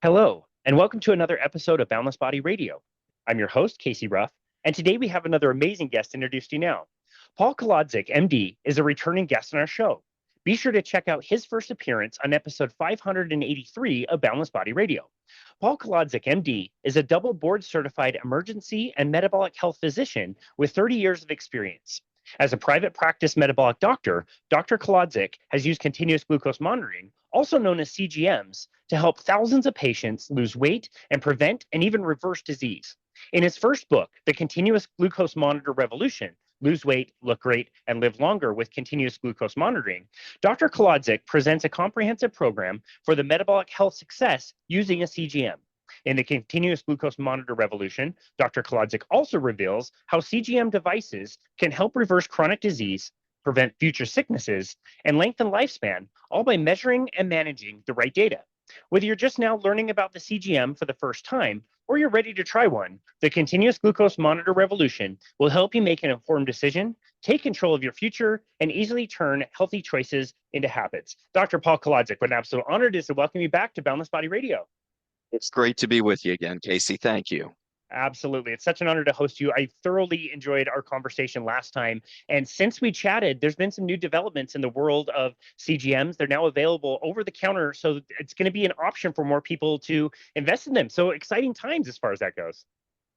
Hello, and welcome to another episode of Boundless Body Radio. I'm your host, Casey Ruff, and today we have another amazing guest introduced to you now. Paul Kolodzik, MD, is a returning guest on our show. Be sure to check out his first appearance on episode 583 of Boundless Body Radio. Paul Kolodzik, MD, is a double board certified emergency and metabolic health physician with 30 years of experience. As a private practice metabolic doctor, Dr. Kolodzik has used continuous glucose monitoring, also known as CGMs, to help thousands of patients lose weight and prevent and even reverse disease. In his first book, The Continuous Glucose Monitor Revolution, Lose Weight, Look Great, and Live Longer with Continuous Glucose Monitoring, Dr. Kolodzik presents a comprehensive program for the metabolic health success using a CGM. In the Continuous Glucose Monitor Revolution, Dr. Kolodzik also reveals how CGM devices can help reverse chronic disease, prevent future sicknesses, and lengthen lifespan, all by measuring and managing the right data. Whether you're just now learning about the CGM for the first time or you're ready to try one, the Continuous Glucose Monitor Revolution will help you make an informed decision, take control of your future, and easily turn healthy choices into habits. Dr. Paul Kolodzik, what an absolute honor it is to welcome you back to Boundless Body Radio. It's great to be with you again, Casey. Thank you. Absolutely. It's such an honor to host you. I thoroughly enjoyed our conversation last time. And since we chatted, there's been some new developments in the world of CGMs. They're now available over the counter. So it's going to be an option for more people to invest in them. So exciting times as far as that goes.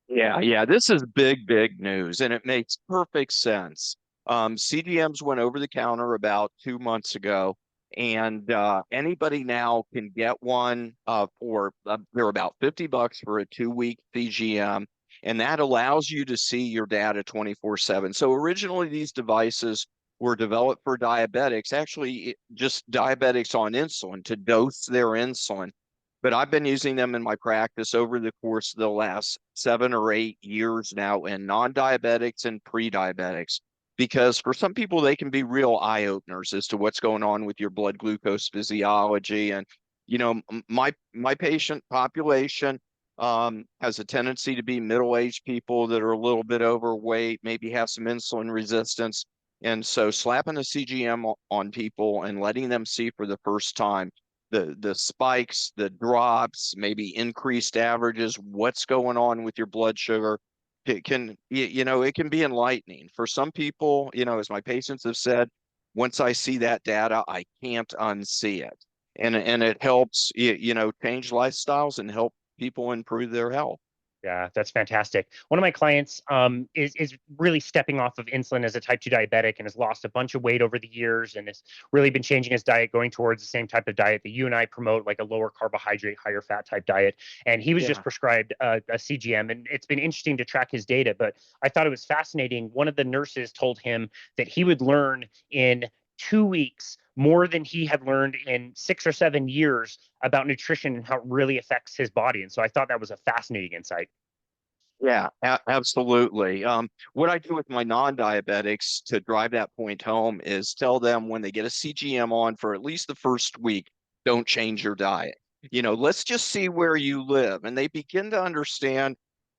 Yeah. This is big news, and it makes perfect sense. CGMs went over the counter about 2 months ago, and anybody now can get one for they're about $50 for a 2-week CGM, and that allows you to see your data 24/7. So originally these devices were developed for diabetics, actually just diabetics on insulin to dose their insulin. But I've been using them in my practice over the course of the last 7 or 8 years now in non-diabetics and pre-diabetics, because for some people they can be real eye openers as to what's going on with your blood glucose physiology. And my patient population has a tendency to be middle-aged people that are a little bit overweight, maybe have some insulin resistance. And so slapping a CGM on people and letting them see for the first time the spikes, the drops, maybe increased averages, what's going on with your blood sugar, it can be enlightening. For some people, as my patients have said, once I see that data, I can't unsee it. And it helps, change lifestyles and help people improve their health. Yeah, that's fantastic. One of my clients is really stepping off of insulin as a type 2 diabetic and has lost a bunch of weight over the years and has really been changing his diet, going towards the same type of diet that you and I promote, like a lower carbohydrate, higher fat type diet. And he was just prescribed a CGM, and it's been interesting to track his data. But I thought it was fascinating. One of the nurses told him that he would learn in 2 weeks more than he had learned in 6 or 7 years about nutrition and how it really affects his body. And so I thought that was a fascinating insight. Yeah, absolutely. What I do with my non-diabetics to drive that point home is tell them when they get a CGM on for at least the first week, don't change your diet. Let's just see where you live. And they begin to understand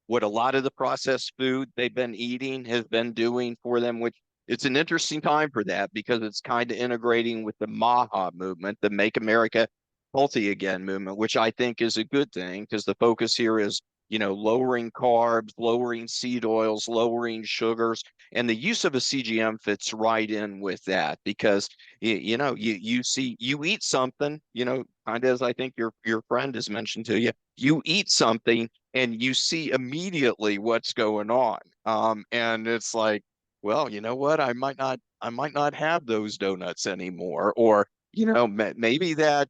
what a lot of the processed food they've been eating has been doing for them, which it's an interesting time for that because it's kind of integrating with the MAHA movement, the Make America Healthy Again movement, which I think is a good thing because the focus here is lowering carbs, lowering seed oils, lowering sugars. And the use of a CGM fits right in with that because, you eat something, kind of as I think your friend has mentioned to you, you eat something and you see immediately what's going on. And it's like, well, you know what? I might not have those donuts anymore. Or, maybe that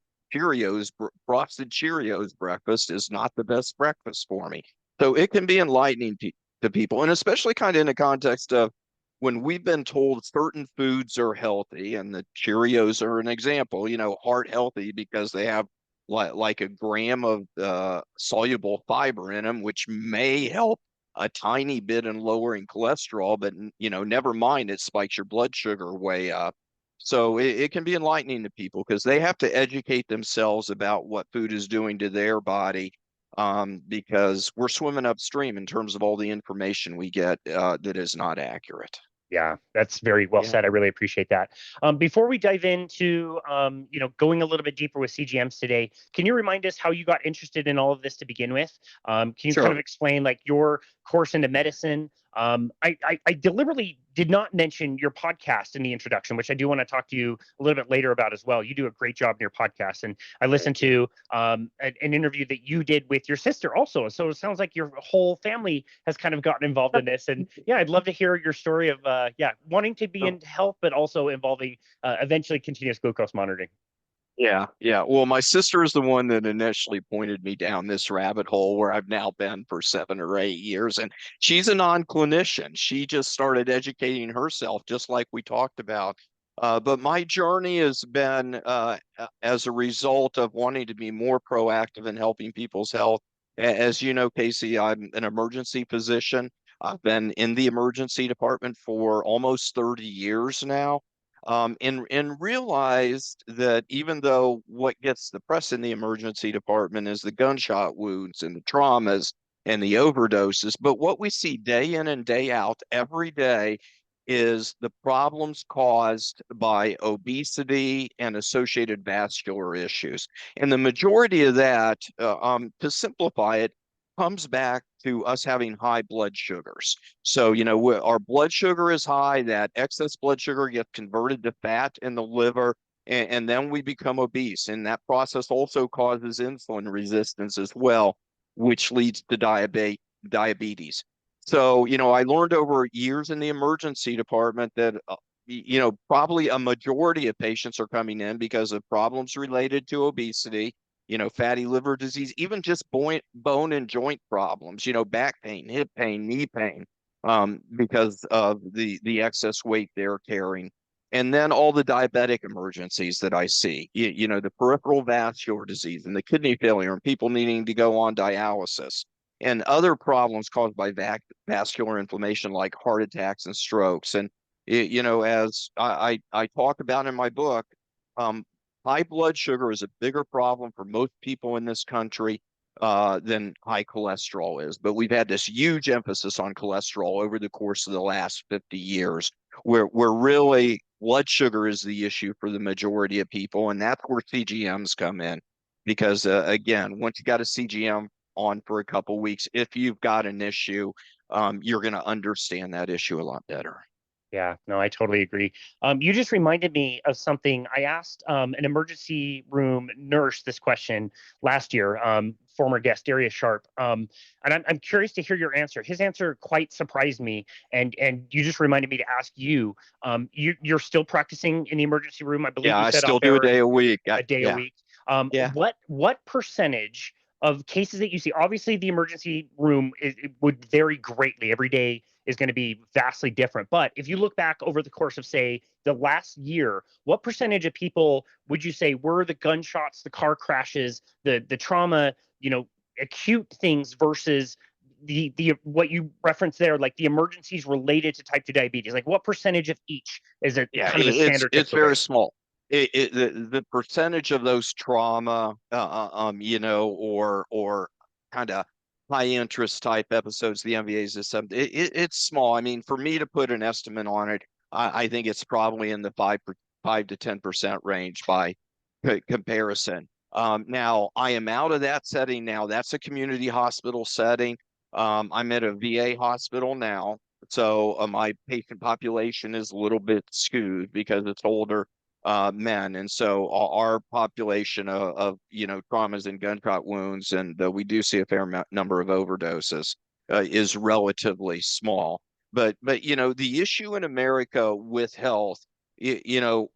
frosted Cheerios breakfast is not the best breakfast for me. So it can be enlightening to people, and especially kind of in the context of when we've been told certain foods are healthy, and the Cheerios are an example, heart healthy because they have like a gram of soluble fiber in them, which may help a tiny bit in lowering cholesterol, but never mind, it spikes your blood sugar way up. So it can be enlightening to people because they have to educate themselves about what food is doing to their body, because we're swimming upstream in terms of all the information we get that is not accurate. Yeah, that's very well Yeah, said. I really appreciate that. Before we dive into, going a little bit deeper with CGMs today, can you remind us how you got interested in all of this to begin with? Can you kind of sure. explain like your course into medicine? I deliberately did not mention your podcast in the introduction, which I do want to talk to you a little bit later about as well. You do a great job in your podcast, and I listened Thank you. to an interview that you did with your sister also. So it sounds like your whole family has kind of gotten involved in this. And yeah, I'd love to hear your story of wanting to be Sure. in health, but also involving eventually continuous glucose monitoring. Yeah, yeah. Well, my sister is the one that initially pointed me down this rabbit hole where I've now been for 7 or 8 years. And she's a non-clinician. She just started educating herself, just like we talked about. But my journey has been as a result of wanting to be more proactive in helping people's health. As you know, Casey, I'm an emergency physician. I've been in the emergency department for almost 30 years now. And realized that even though what gets the press in the emergency department is the gunshot wounds and the traumas and the overdoses, but what we see day in and day out every day is the problems caused by obesity and associated vascular issues. And the majority of that, to simplify it, comes back to us having high blood sugars. So, our blood sugar is high, that excess blood sugar gets converted to fat in the liver, and then we become obese. And that process also causes insulin resistance as well, which leads to diabetes. So, I learned over years in the emergency department that, probably a majority of patients are coming in because of problems related to obesity, fatty liver disease, even just bone and joint problems, back pain, hip pain, knee pain, because of the excess weight they're carrying. And then all the diabetic emergencies that I see, the peripheral vascular disease and the kidney failure and people needing to go on dialysis and other problems caused by vascular inflammation like heart attacks and strokes. And, as I talk about in my book, um, high blood sugar is a bigger problem for most people in this country than high cholesterol is. But we've had this huge emphasis on cholesterol over the course of the last 50 years, where really blood sugar is the issue for the majority of people. And that's where CGMs come in. Because again, once you got a CGM on for a couple weeks, if you've got an issue, you're going to understand that issue a lot better. Yeah, no, I totally agree. You just reminded me of something. I asked an emergency room nurse this question last year, former guest Darius Sharp, and I'm curious to hear your answer. His answer quite surprised me, and you just reminded me to ask you. You're still practicing in the emergency room, I believe Yeah, you I said off still do a air, day a week. a day a Yeah, week. yeah. What percentage of cases that you see? Obviously, the emergency room it would vary greatly. Every day is going to be vastly different. But if you look back over the course of, say, the last year, what percentage of people would you say were the gunshots, the car crashes, the trauma, acute things versus the what you referenced there, like the emergencies related to type 2 diabetes? Like what percentage of each is a Yeah, kind of a standard it's typical very day? small. The percentage of those trauma, or kind of high interest type episodes, the MVAs is something. It's small. I mean, for me to put an estimate on it, I think it's probably in the 5 to 10% range by comparison. Now I am out of that setting now. That's a community hospital setting. I'm at a VA hospital now. So my patient population is a little bit skewed because it's older men, and so our population of traumas and gunshot wounds, and we do see a fair number of overdoses, is relatively small. But the issue in America with health,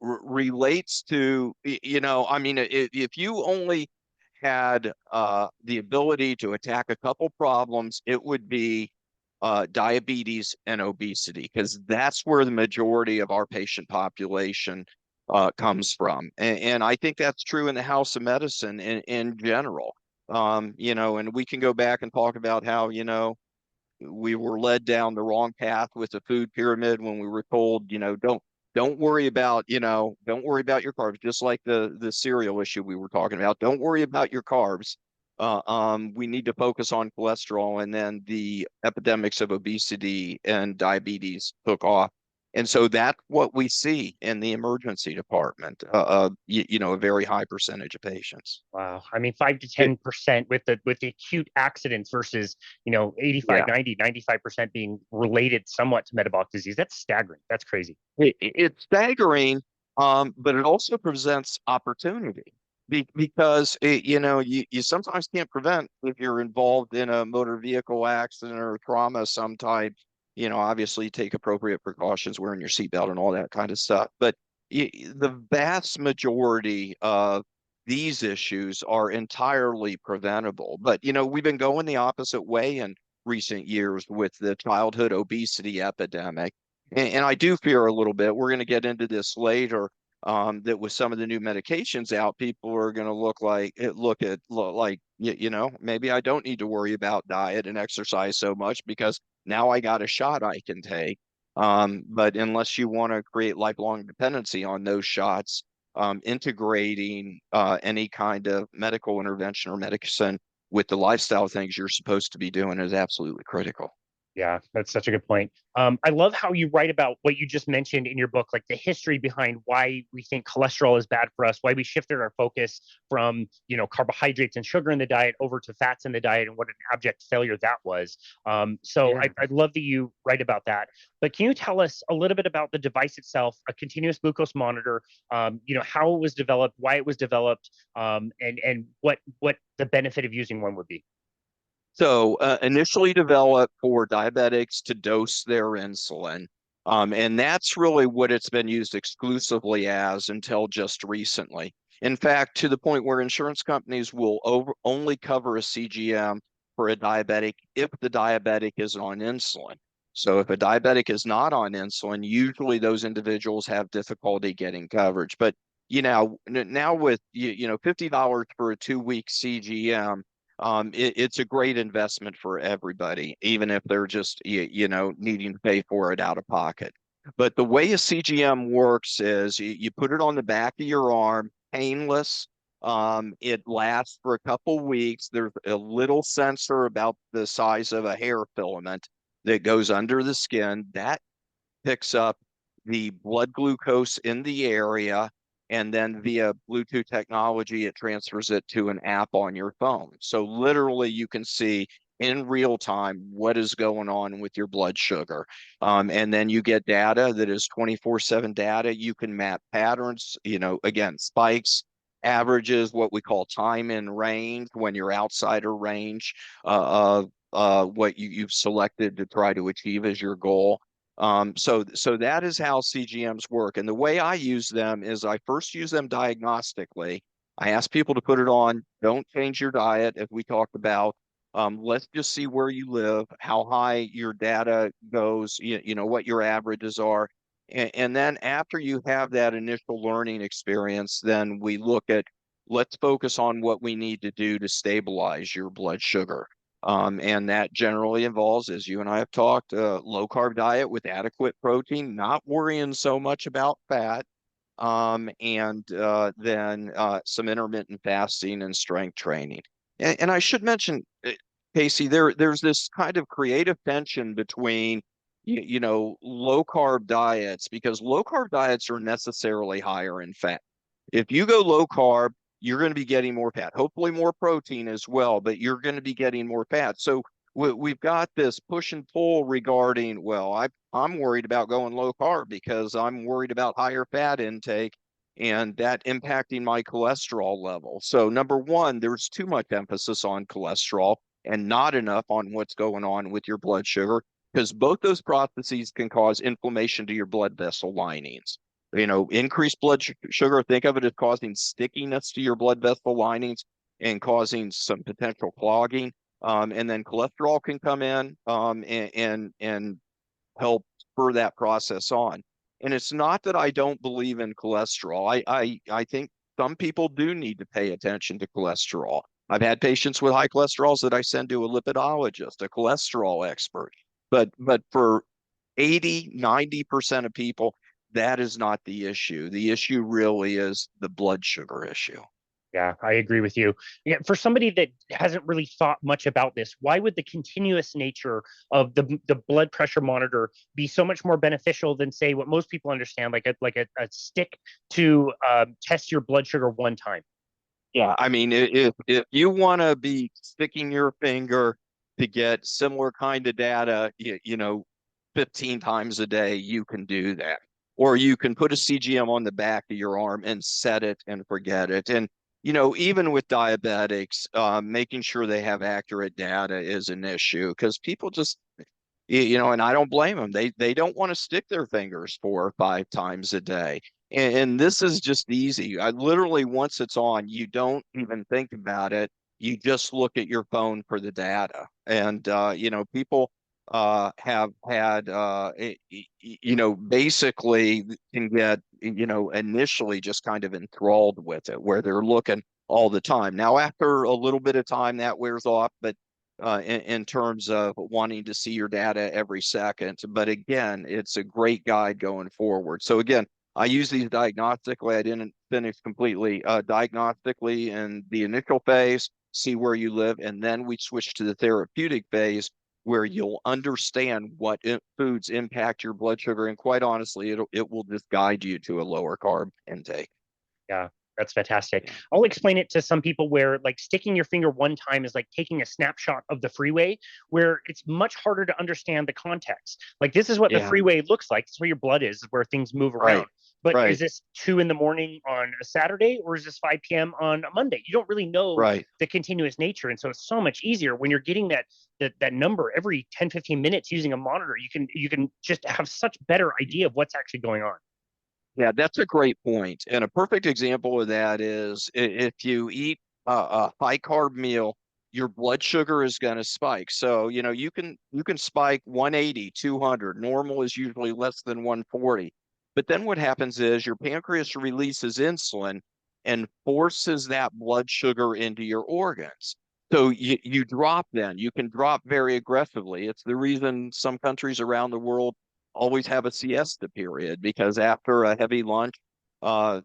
relates to I mean, if you only had the ability to attack a couple problems, it would be diabetes and obesity, because that's where the majority of our patient population comes from. And I think that's true in the house of medicine in general. And we can go back and talk about how, we were led down the wrong path with the food pyramid when we were told, don't worry about, don't worry about your carbs, just like the cereal issue we were talking about. Don't worry about your carbs. We need to focus on cholesterol, and then the epidemics of obesity and diabetes took off. And so that's what we see in the emergency department, a very high percentage of patients. Wow. I mean, 5 to It, 10% with the acute accidents versus, 85, yeah, 90, 95% being related somewhat to metabolic disease. That's staggering. That's crazy. it's staggering, but it also presents opportunity because you sometimes can't prevent if you're involved in a motor vehicle accident or trauma of some type. Obviously take appropriate precautions, wearing your seatbelt and all that kind of stuff. But the vast majority of these issues are entirely preventable. But we've been going the opposite way in recent years with the childhood obesity epidemic. And I do fear a little bit. We're going to get into this later. That with some of the new medications out, people are going to look like maybe I don't need to worry about diet and exercise so much because now I got a shot I can take. But unless you want to create lifelong dependency on those shots, integrating any kind of medical intervention or medicine with the lifestyle things you're supposed to be doing is absolutely critical. Yeah, that's such a good point. I love how you write about what you just mentioned in your book, like the history behind why we think cholesterol is bad for us, why we shifted our focus from, carbohydrates and sugar in the diet over to fats in the diet, and what an abject failure that was. So Yeah. I love that you write about that. But can you tell us a little bit about the device itself, a continuous glucose monitor? How it was developed, why it was developed, and what the benefit of using one would be. So initially developed for diabetics to dose their insulin. And that's really what it's been used exclusively as until just recently. In fact, to the point where insurance companies will only cover a CGM for a diabetic if the diabetic is on insulin. So if a diabetic is not on insulin, usually those individuals have difficulty getting coverage. But now with $50 for a 2 week CGM, it's a great investment for everybody, even if they're just needing to pay for it out of pocket. But the way a CGM works is you put it on the back of your arm, painless. It lasts for a couple weeks. There's a little sensor about the size of a hair filament that goes under the skin that picks up the blood glucose in the area, and then via Bluetooth technology, it transfers it to an app on your phone. So literally, you can see in real time what is going on with your blood sugar. And then you get data that is 24/7 data. You can map patterns, again, spikes, averages, what we call time in range when you're outside of range of what you've selected to try to achieve as your goal. So that is how CGMs work. And the way I use them is I first use them diagnostically. I ask people to put it on. Don't change your diet, as we talked about. Let's just see where you live, how high your data goes, what your averages are. And then after you have that initial learning experience, then we look at, let's focus on what we need to do to stabilize your blood sugar. And that generally involves, as you and I have talked, a low carb diet with adequate protein, not worrying so much about fat, and then some intermittent fasting and strength training. And I should mention, Casey, there's this kind of creative tension between low carb diets, because low carb diets are necessarily higher in fat. If you go low carb, you're going to be getting more fat, hopefully more protein as well, but you're going to be getting more fat. So we've got this push and pull regarding, well, I'm worried about going low carb because I'm worried about higher fat intake and that impacting my cholesterol level. So number one, there's too much emphasis on cholesterol and not enough on what's going on with your blood sugar, because both those processes can cause inflammation to your blood vessel linings. Increased blood sugar, think of it as causing stickiness to your blood vessel linings and causing some potential clogging. And then cholesterol can come in and help spur that process on. And it's not that I don't believe in cholesterol. I think some people do need to pay attention to cholesterol. I've had patients with high cholesterols that I send to a lipidologist, a cholesterol expert. But for 80-90% of people, that is not the issue. The issue really is the blood sugar issue. Yeah, I agree with you. Yeah, for somebody that hasn't really thought much about this, why would the continuous nature of the blood pressure monitor be so much more beneficial than, say, what most people understand, like a stick to test your blood sugar one time? Yeah, I mean, if you want to be sticking your finger to get similar kind of data, 15 times a day, you can do that. Or you can put a CGM on the back of your arm and set it and forget it. And, even with diabetics, making sure they have accurate data is an issue because people just, and I don't blame them. They don't want to stick their fingers 4 or 5 times a day. And this is just easy. I literally, once it's on, you don't even think about it. You just look at your phone for the data. And people have had basically can get initially just kind of enthralled with it, where they're looking all the time. Now, after a little bit of time, that wears off, but in terms of wanting to see your data every second. But again, it's a great guide going forward. So again, I use these diagnostically. I didn't finish completely diagnostically in the initial phase, see where you live, and then we switch to the therapeutic phase where you'll understand what foods impact your blood sugar. And quite honestly, it will just guide you to a lower carb intake. Yeah, that's fantastic. I'll explain it to some people where, like, sticking your finger one time is like taking a snapshot of the freeway, where it's much harder to understand the context. Like, this is what the Yeah, freeway looks like. This is where your blood is, where things move around. right, But is right, this 2 in the morning on a Saturday, or is this 5 p.m. on a Monday? You don't really know right. the continuous nature. And so it's so much easier when you're getting that number every 10, 15 minutes using a monitor. You can just have such better idea of what's actually going on. Yeah, that's a great point. And a perfect example of that is if you eat a high carb meal, your blood sugar is going to spike. So, you can spike 180, 200. Normal is usually less than 140. But then what happens is your pancreas releases insulin and forces that blood sugar into your organs. So you drop then. You can drop very aggressively. It's the reason some countries around the world always have a siesta period because after a heavy lunch, uh,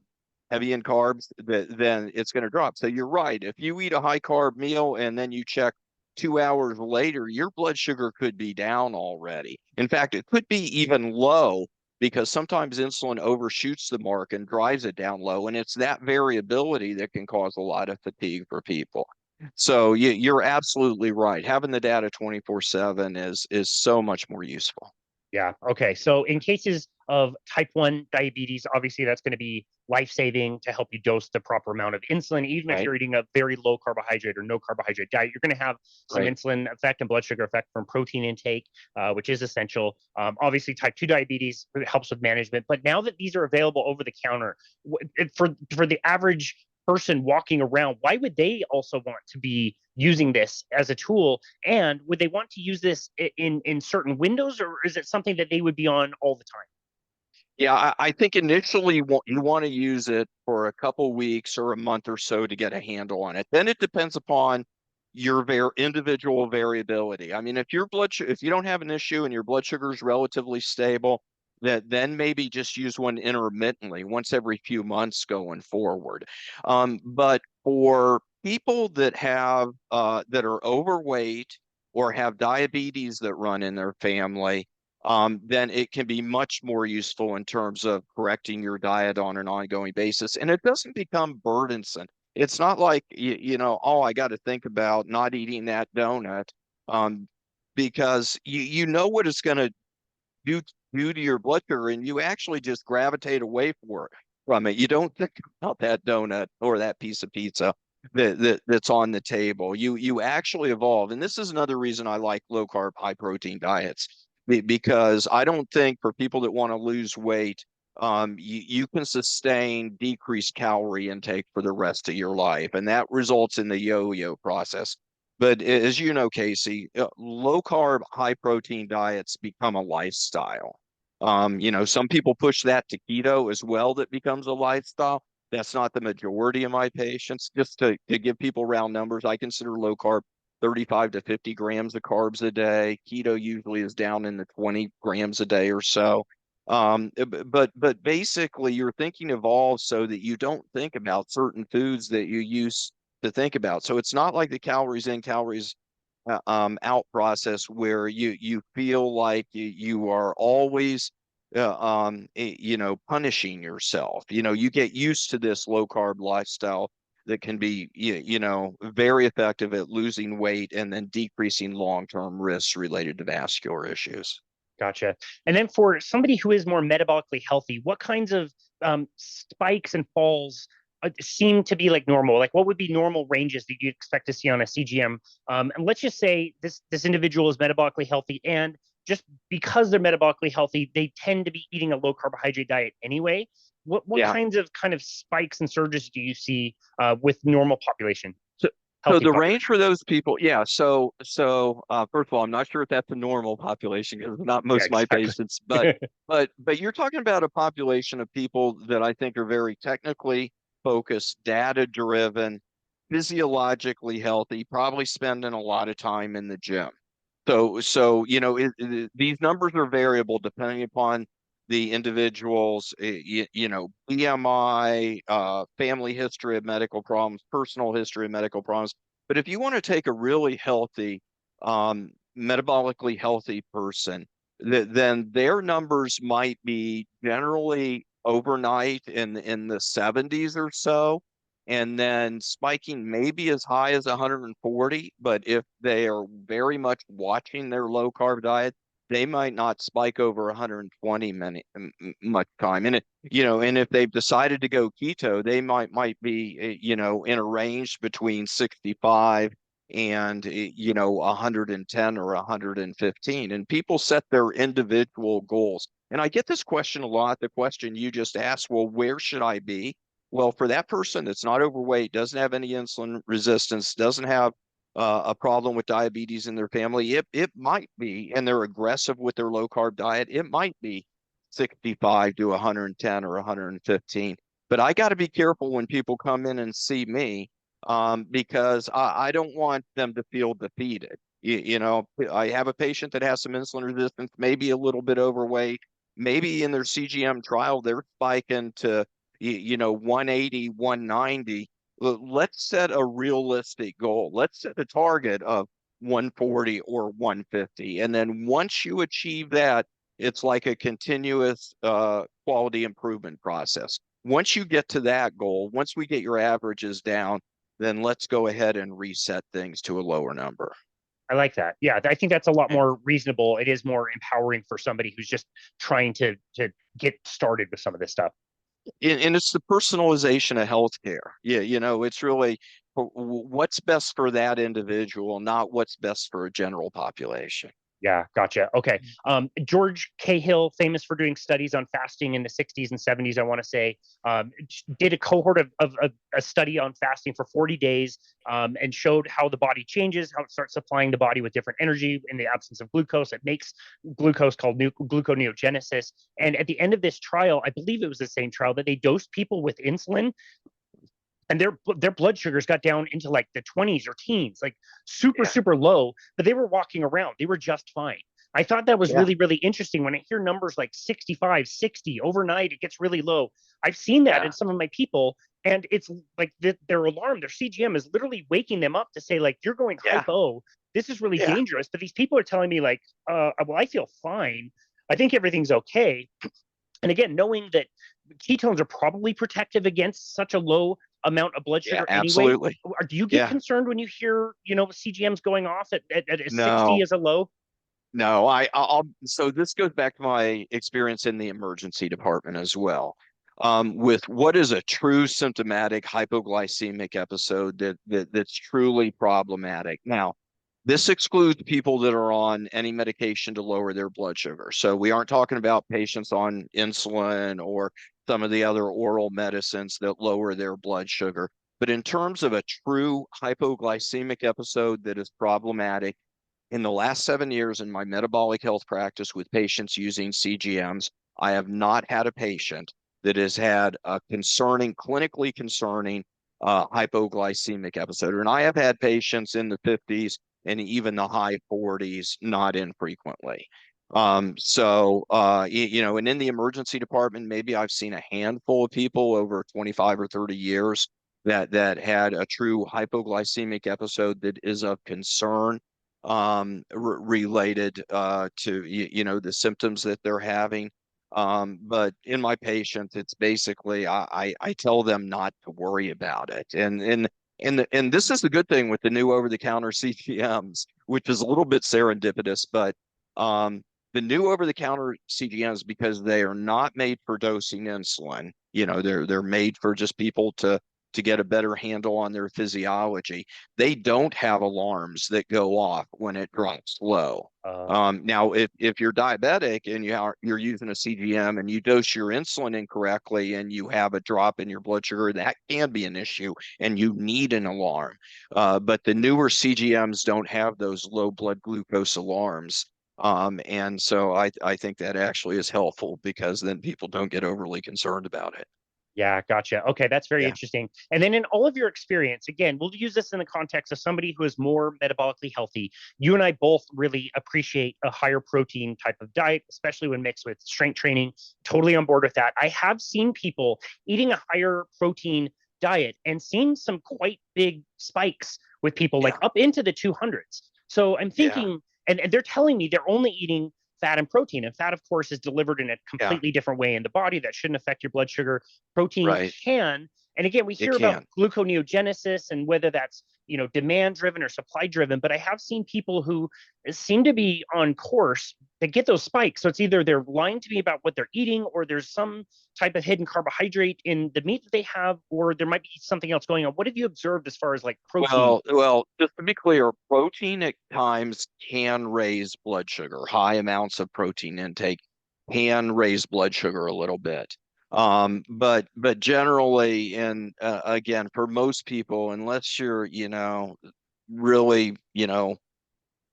heavy in carbs, then it's going to drop. So you're right. If you eat a high carb meal and then you check 2 hours later, your blood sugar could be down already. In fact, it could be even low because sometimes insulin overshoots the mark and drives it down low. And it's that variability that can cause a lot of fatigue for people. So you're absolutely right. Having the data 24/7 is so much more useful. Yeah. Okay. So in cases of type 1 diabetes, obviously that's going to be life saving to help you dose the proper amount of insulin. Even if Right, you're eating a very low carbohydrate or no carbohydrate diet, you're going to have some right. insulin effect and blood sugar effect from protein intake, which is essential. Obviously, type 2 diabetes helps with management. But now that these are available over the counter, for the average person walking around, why would they also want to be using this as a tool? And would they want to use this in certain windows, or is it something that they would be on all the time? Yeah, I think initially you want to use it for a couple weeks or a month or so to get a handle on it. Then it depends upon your individual variability. I mean, if you don't have an issue and your blood sugar is relatively stable, then maybe just use one intermittently, once every few months going forward. But for people that are overweight or have diabetes that run in their family, then it can be much more useful in terms of correcting your diet on an ongoing basis. And it doesn't become burdensome. It's not like, oh, I got to think about not eating that donut, um, because you know what it's going to do, do to your blood sugar, and you actually just gravitate away from it. You don't think about that donut or that piece of pizza that's on the table. You actually evolve. And this is another reason I like low carb, high protein diets because I don't think for people that want to lose weight, you can sustain decreased calorie intake for the rest of your life. And that results in the yo-yo process. But as you know, Casey, low carb, high protein diets become a lifestyle. Some people push that to keto as well, that becomes a lifestyle. That's not the majority of my patients. Just to give people round numbers, I consider low carb 35 to 50 grams of carbs a day. Keto usually is down in the 20 grams a day or so. But basically, your thinking evolves so that you don't think about certain foods that you used to think about. So it's not like the calories in, calories out process where you feel like you are always punishing yourself. You get used to this low carb lifestyle that can be very effective at losing weight and then decreasing long-term risks related to vascular issues. Gotcha. And then for somebody who is more metabolically healthy, what kinds of spikes and falls seem to be like normal? Like what would be normal ranges that you'd expect to see on a CGM? And let's just say this individual is metabolically healthy, and just because they're metabolically healthy, they tend to be eating a low carbohydrate diet anyway. What Yeah. kinds of kind of spikes and surges do you see with normal population, So, so healthy the population? range for those people, yeah. So first of all, I'm not sure if that's a normal population because not Yeah, most of my exactly. patients, but you're talking about a population of people that I think are very technically focused, data driven, physiologically healthy, probably spending a lot of time in the gym. So these numbers are variable depending upon the individual's, BMI, family history of medical problems, personal history of medical problems. But if you want to take a really healthy, metabolically healthy person, then their numbers might be generally overnight in the 70s or so, and then spiking maybe as high as 140. But if they are very much watching their low carb diet, they might not spike over 120 much time. And if they've decided to go keto, they might be in a range between 65 and 110 or 115. And people set their individual goals. And I get this question a lot, the question you just asked, well, where should I be? Well, for that person that's not overweight, doesn't have any insulin resistance, doesn't have a problem with diabetes in their family, it might be, and they're aggressive with their low carb diet, it might be 65 to 110 or 115. But I got to be careful when people come in and see me, because I don't want them to feel defeated. I have a patient that has some insulin resistance, maybe a little bit overweight, maybe in their CGM trial, they're spiking to 180, 190. Let's set a realistic goal. Let's set a target of 140 or 150. And then once you achieve that, it's like a continuous quality improvement process. Once you get to that goal, once we get your averages down, then let's go ahead and reset things to a lower number. I like that. Yeah, I think that's a lot more reasonable. It is more empowering for somebody who's just trying to get started with some of this stuff. And it's the personalization of healthcare. Yeah, it's really what's best for that individual, not what's best for a general population. Yeah, gotcha. Okay. George Cahill, famous for doing studies on fasting in the 60s and 70s, I want to say, did a cohort of a study on fasting for 40 days, and showed how the body changes, how it starts supplying the body with different energy in the absence of glucose. It makes glucose called gluconeogenesis. And at the end of this trial, I believe it was the same trial that they dosed people with insulin, and their blood sugars got down into like the 20s or teens, like super Yeah, super low, but they were walking around, they were just fine. I thought that was yeah, really interesting. When I hear numbers like 65, 60 overnight, it gets really low. I've seen that in yeah, some of my people, and it's like their alarm, their CGM is literally waking them up to say like, you're going yeah, hypo, this is really yeah, dangerous. But these people are telling me like, well, I feel fine, I think everything's okay. And again, knowing that ketones are probably protective against such a low amount of blood yeah, sugar anyway, absolutely. do you get Yeah. concerned when you hear, CGMs going off at a 60 No, as a low? no, so this goes back to my experience in the emergency department as well. With what is a true symptomatic hypoglycemic episode that's truly problematic. Now, this excludes people that are on any medication to lower their blood sugar. So we aren't talking about patients on insulin or some of the other oral medicines that lower their blood sugar. But in terms of a true hypoglycemic episode that is problematic, in the last 7 years in my metabolic health practice with patients using CGMs, I have not had a patient that has had a clinically concerning hypoglycemic episode. And I have had patients in the 50s and even the high 40s, not infrequently. And in the emergency department, maybe I've seen a handful of people over 25 or 30 years that had a true hypoglycemic episode that is of concern, related to the symptoms that they're having. But in my patients, it's basically I tell them not to worry about it. And this is the good thing with the new over-the-counter CGMs, which is a little bit serendipitous, but um, the new over-the-counter CGMs, because they are not made for dosing insulin, they're made for just people to get a better handle on their physiology. They don't have alarms that go off when it drops low. Uh, Now, if you're diabetic and you're using a CGM and you dose your insulin incorrectly and you have a drop in your blood sugar, that can be an issue and you need an alarm. But the newer CGMs don't have those low blood glucose alarms. And so I think that actually is helpful because then people don't get overly concerned about it. Yeah, gotcha. Okay, that's very Yeah. interesting. And then in all of your experience, again, we'll use this in the context of somebody who is more metabolically healthy. You and I both really appreciate a higher protein type of diet, especially when mixed with strength training. Totally on board with that. I have seen people eating a higher protein diet and seen some quite big spikes with people like Yeah. up into the 200s. So I'm Yeah. thinking, and they're telling me they're only eating fat and protein. And fat, of course, is delivered in a Yeah. completely different way in the body that shouldn't affect your blood sugar. Protein Right. can, and again, we It hear about can. gluconeogenesis and whether that's demand driven or supply driven, but I have seen people who seem to be on course that get those spikes. So it's either they're lying to me about what they're eating, or there's some type of hidden carbohydrate in the meat that they have, or there might be something else going on. What have you observed as far as like protein? Well, just to be clear, protein at times can raise blood sugar. High amounts of protein intake can raise blood sugar a little bit. But generally, and again, for most people, unless you're, really,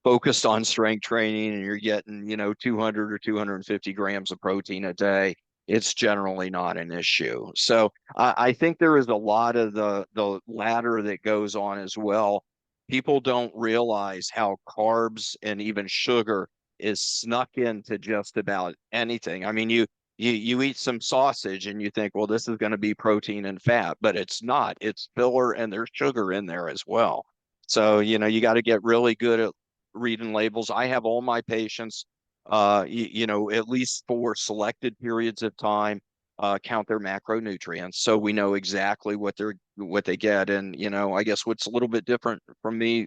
focused on strength training and you're getting, 200 or 250 grams of protein a day, it's generally not an issue. So I think there is a lot of the latter that goes on as well. People don't realize how carbs and even sugar is snuck into just about anything. I mean, you eat some sausage and you think, well, this is going to be protein and fat, but it's not. It's filler and there's sugar in there as well. So, you got to get really good at reading labels. I have all my patients, at least for selected periods of time, count their macronutrients, so we know exactly what they get. And I guess what's a little bit different from me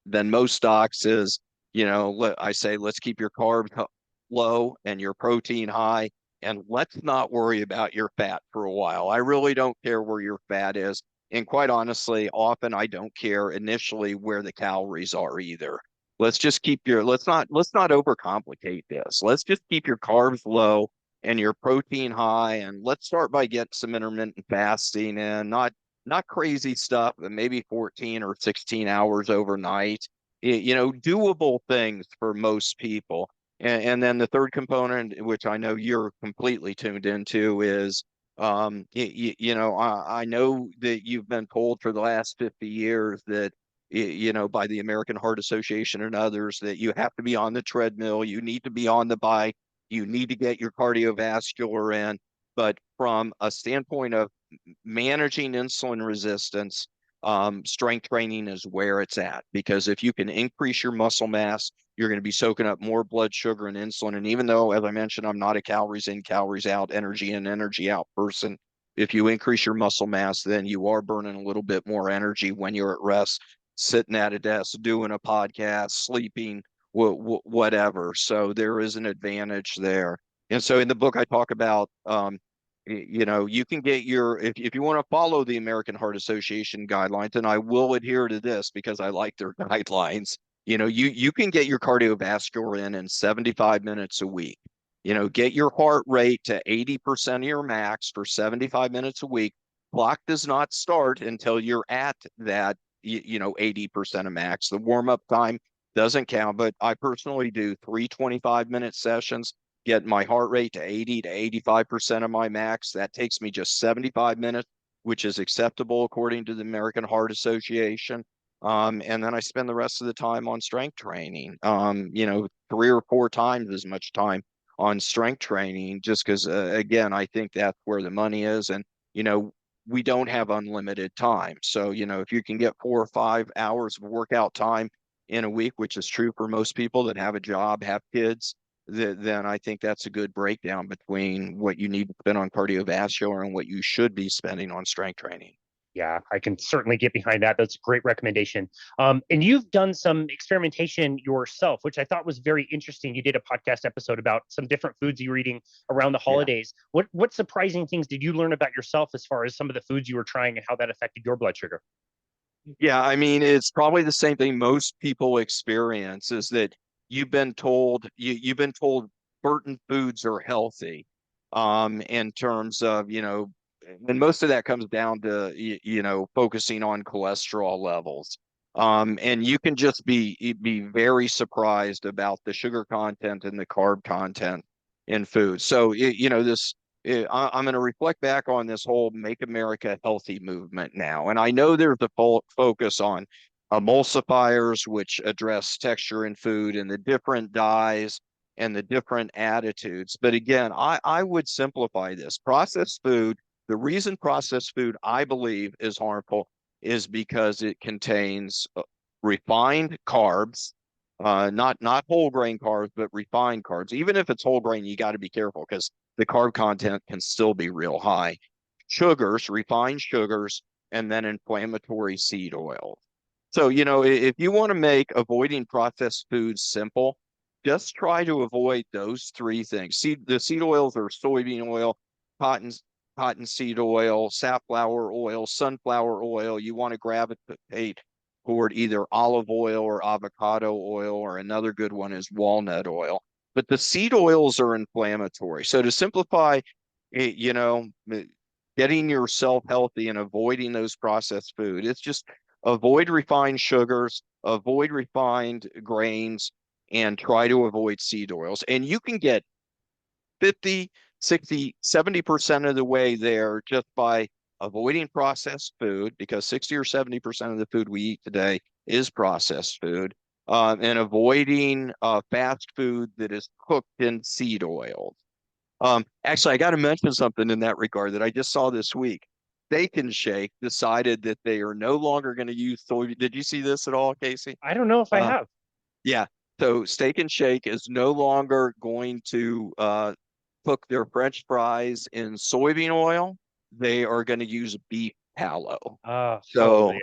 than most docs is, I say let's keep your carbs low and your protein high, and let's not worry about your fat for a while. I really don't care where your fat is. And quite honestly, often I don't care initially where the calories are either. Let's not overcomplicate this. Let's just keep your carbs low and your protein high, and let's start by getting some intermittent fasting and not crazy stuff, but maybe 14 or 16 hours overnight. Doable things for most people. And then the third component, which I know you're completely tuned into, is I know that you've been told for the last 50 years that by the American Heart Association and others, that you have to be on the treadmill, you need to be on the bike, you need to get your cardiovascular in. But from a standpoint of managing insulin resistance, strength training is where it's at, because if you can increase your muscle mass, you're going to be soaking up more blood sugar and insulin. And even though, as I mentioned, I'm not a calories in, calories out, energy in, energy out person, if you increase your muscle mass, then you are burning a little bit more energy when you're at rest, sitting at a desk, doing a podcast, sleeping, whatever. So there is an advantage there. And so in the book, I talk about, you can get if you want to follow the American Heart Association guidelines, and I will adhere to this because I like their guidelines. You can get your cardiovascular in 75 minutes a week. Get your heart rate to 80% of your max for 75 minutes a week. Clock does not start until you're at that 80% of max. The warm-up time doesn't count, but I personally do 3 25-minute sessions, get my heart rate to 80 to 85% of my max. That takes me just 75 minutes, which is acceptable according to the American Heart Association. And then I spend the rest of the time on strength training. 3 or 4 times as much time on strength training, just because, again, I think that's where the money is. And, you know, we don't have unlimited time. So, if you can get 4 or 5 hours of workout time in a week, which is true for most people that have a job, have kids, then I think that's a good breakdown between what you need to spend on cardiovascular and what you should be spending on strength training. Yeah, I can certainly get behind that. That's a great recommendation. And you've done some experimentation yourself, which I thought was very interesting. You did a podcast episode about some different foods you were eating around the Yeah. holidays. What surprising things did you learn about yourself as far as some of the foods you were trying and how that affected your blood sugar? Yeah, I mean, it's probably the same thing most people experience is that you've been told certain foods are healthy, in terms of, and most of that comes down to focusing on cholesterol levels. And you can just be very surprised about the sugar content and the carb content in food. So, I'm going to reflect back on this whole Make America Healthy movement now. And I know there's a focus on emulsifiers, which address texture in food and the different dyes and the different attitudes. But again, I would simplify this. Processed food, the reason processed food, I believe, is harmful is because it contains refined carbs, not whole grain carbs, but refined carbs. Even if it's whole grain, you got to be careful because the carb content can still be real high. Sugars, refined sugars, and then inflammatory seed oil. So, if you want to make avoiding processed foods simple, just try to avoid those three things. The seed oils are soybean oil, cotton, cottonseed oil, safflower oil, sunflower oil. You want to gravitate toward either olive oil or avocado oil, or another good one is walnut oil. But the seed oils are inflammatory. So to simplify, eh, you know, eh, getting yourself healthy and avoiding those processed food, it's just avoid refined sugars, avoid refined grains, and try to avoid seed oils. And you can get 50, 60, 70% of the way there just by avoiding processed food, because 60 or 70% of the food we eat today is processed food, and avoiding fast food that is cooked in seed oils. Actually, I got to mention something in that regard that I just saw this week. Steak and Shake decided that they are no longer going to use soybean. Did you see this at all, Casey? I don't know if I Uh, have. yeah. So Steak and Shake is no longer going to cook their French fries in soybean oil. They are going to use beef tallow. So Hallelujah.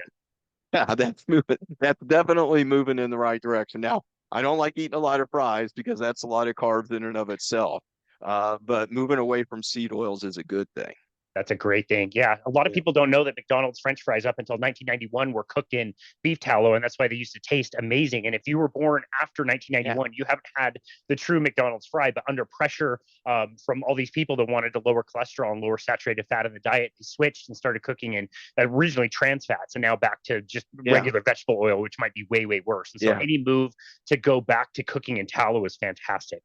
yeah, that's moving. That's definitely moving in the right direction. Now, I don't like eating a lot of fries because that's a lot of carbs in and of itself. But moving away from seed oils is a good thing. That's a great thing. Yeah, a lot of Yeah. people don't know that McDonald's French fries up until 1991 were cooked in beef tallow, and that's why they used to taste amazing. And if you were born after Yeah. 1991, you haven't had the true McDonald's fry. But under pressure from all these people that wanted to lower cholesterol and lower saturated fat in the diet, they switched and started cooking in originally trans fats, and now back to just Yeah. regular vegetable oil, which might be way, way worse. And so Yeah. any move to go back to cooking in tallow is fantastic.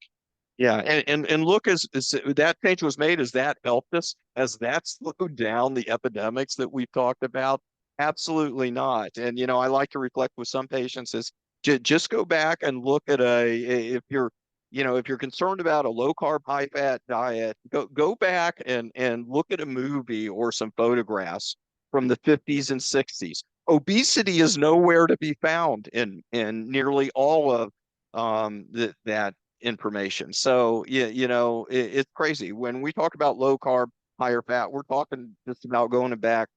Yeah, and look, as that change was made, has that helped us? Has that slowed down the epidemics that we've talked about? Absolutely not. And I like to reflect with some patients is just go back and look at if you're if you're concerned about a low carb, high fat diet, go back and look at a movie or some photographs from the 50s and 60s. Obesity is nowhere to be found in nearly all of that information. So yeah, it's crazy. When we talk about low carb, higher fat, we're talking just about going back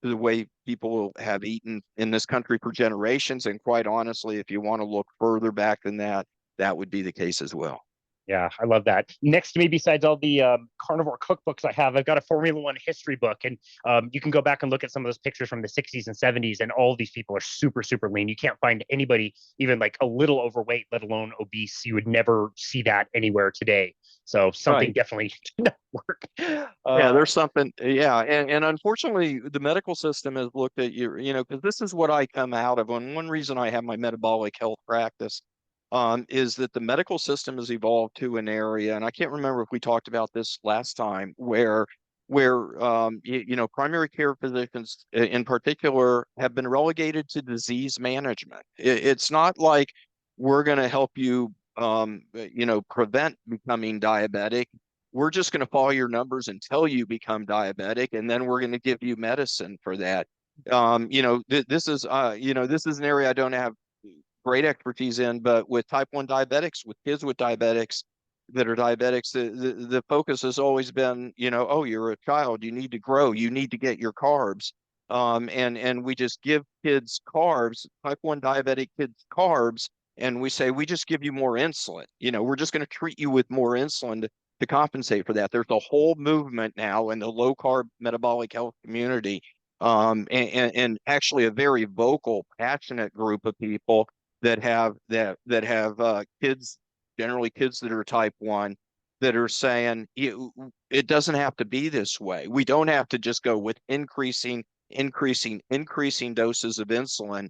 to the way people have eaten in this country for generations. And quite honestly, if you want to look further back than that, that would be the case as well. Yeah, I love that. Next to me, besides all the carnivore cookbooks I have, I've got a Formula One history book, and you can go back and look at some of those pictures from the 60s and 70s, and all of these people are super, super lean. You can't find anybody even like a little overweight, let alone obese. You would never see that anywhere today. So something Right. definitely did not work. Yeah, there's something. Yeah, and unfortunately, the medical system has looked at because this is what I come out of. And one reason I have my metabolic health practice, is that the medical system has evolved to an area, and I can't remember if we talked about this last time, where where primary care physicians in particular have been relegated to disease management. It's not like we're going to help you prevent becoming diabetic. We're just going to follow your numbers until you become diabetic, and then we're going to give you medicine for that. This is an area I don't have great expertise in, but with type 1 diabetics, with kids with diabetics that are diabetics, the focus has always been, oh, you're a child, you need to grow, you need to get your carbs. And we just give kids carbs, type 1 diabetic kids carbs, and we say, we just give you more insulin. We're just going to treat you with more insulin to compensate for that. There's a whole movement now in the low carb metabolic health community, and actually a very vocal, passionate group of people that have kids, generally kids that are type 1, that are saying it doesn't have to be this way. We don't have to just go with increasing doses of insulin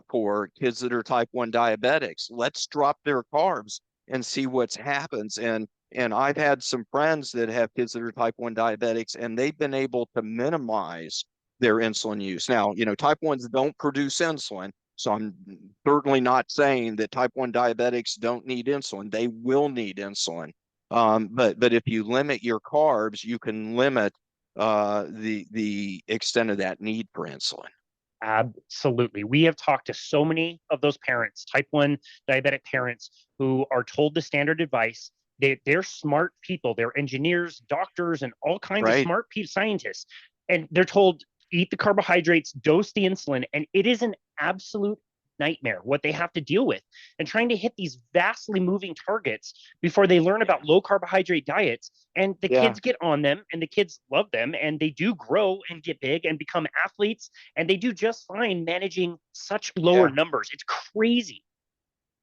for kids that are type 1 diabetics. Let's drop their carbs and see what happens. And I've had some friends that have kids that are type 1 diabetics, and they've been able to minimize their insulin use. Now, type 1s don't produce insulin, so I'm certainly not saying that type 1 diabetics don't need insulin. They will need insulin. But if you limit your carbs, you can limit the extent of that need for insulin. Absolutely. We have talked to so many of those parents, type 1 diabetic parents, who are told the standard advice. They're smart people. They're engineers, doctors, and all kinds of Right. smart scientists. And they're told, eat the carbohydrates, dose the insulin. And it is an absolute nightmare what they have to deal with, and trying to hit these vastly moving targets before they learn about low carbohydrate diets. And the Yeah. kids get on them, and the kids love them, and they do grow and get big and become athletes, and they do just fine managing such lower Yeah. numbers. It's crazy.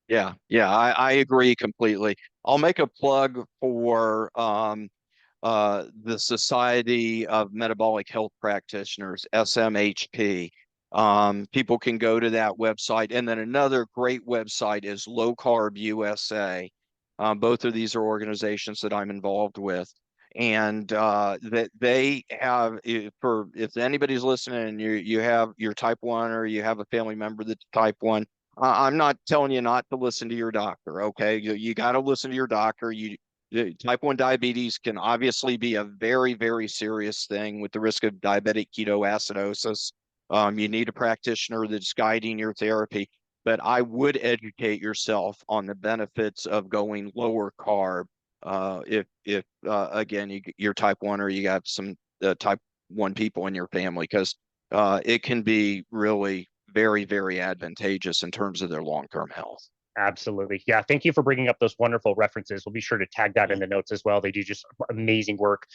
Yeah. Yeah. I agree completely. I'll make a plug for the Society of Metabolic Health Practitioners, SMHP. People can go to that website. And then another great website is Low Carb USA. Both of these are organizations that I'm involved with. And that they have, if anybody's listening and you have your type 1, or you have a family member that's type 1, I'm not telling you not to listen to your doctor. Okay. You got to listen to your doctor. Type 1 diabetes can obviously be a very, very serious thing with the risk of diabetic ketoacidosis. You need a practitioner that's guiding your therapy, but I would educate yourself on the benefits of going lower carb. If again, you're type 1, or you got some type 1 people in your family, because it can be really very, very advantageous in terms of their long-term health. Absolutely. Yeah. Thank you for bringing up those wonderful references. We'll be sure to tag that in the notes as well. They do just amazing work.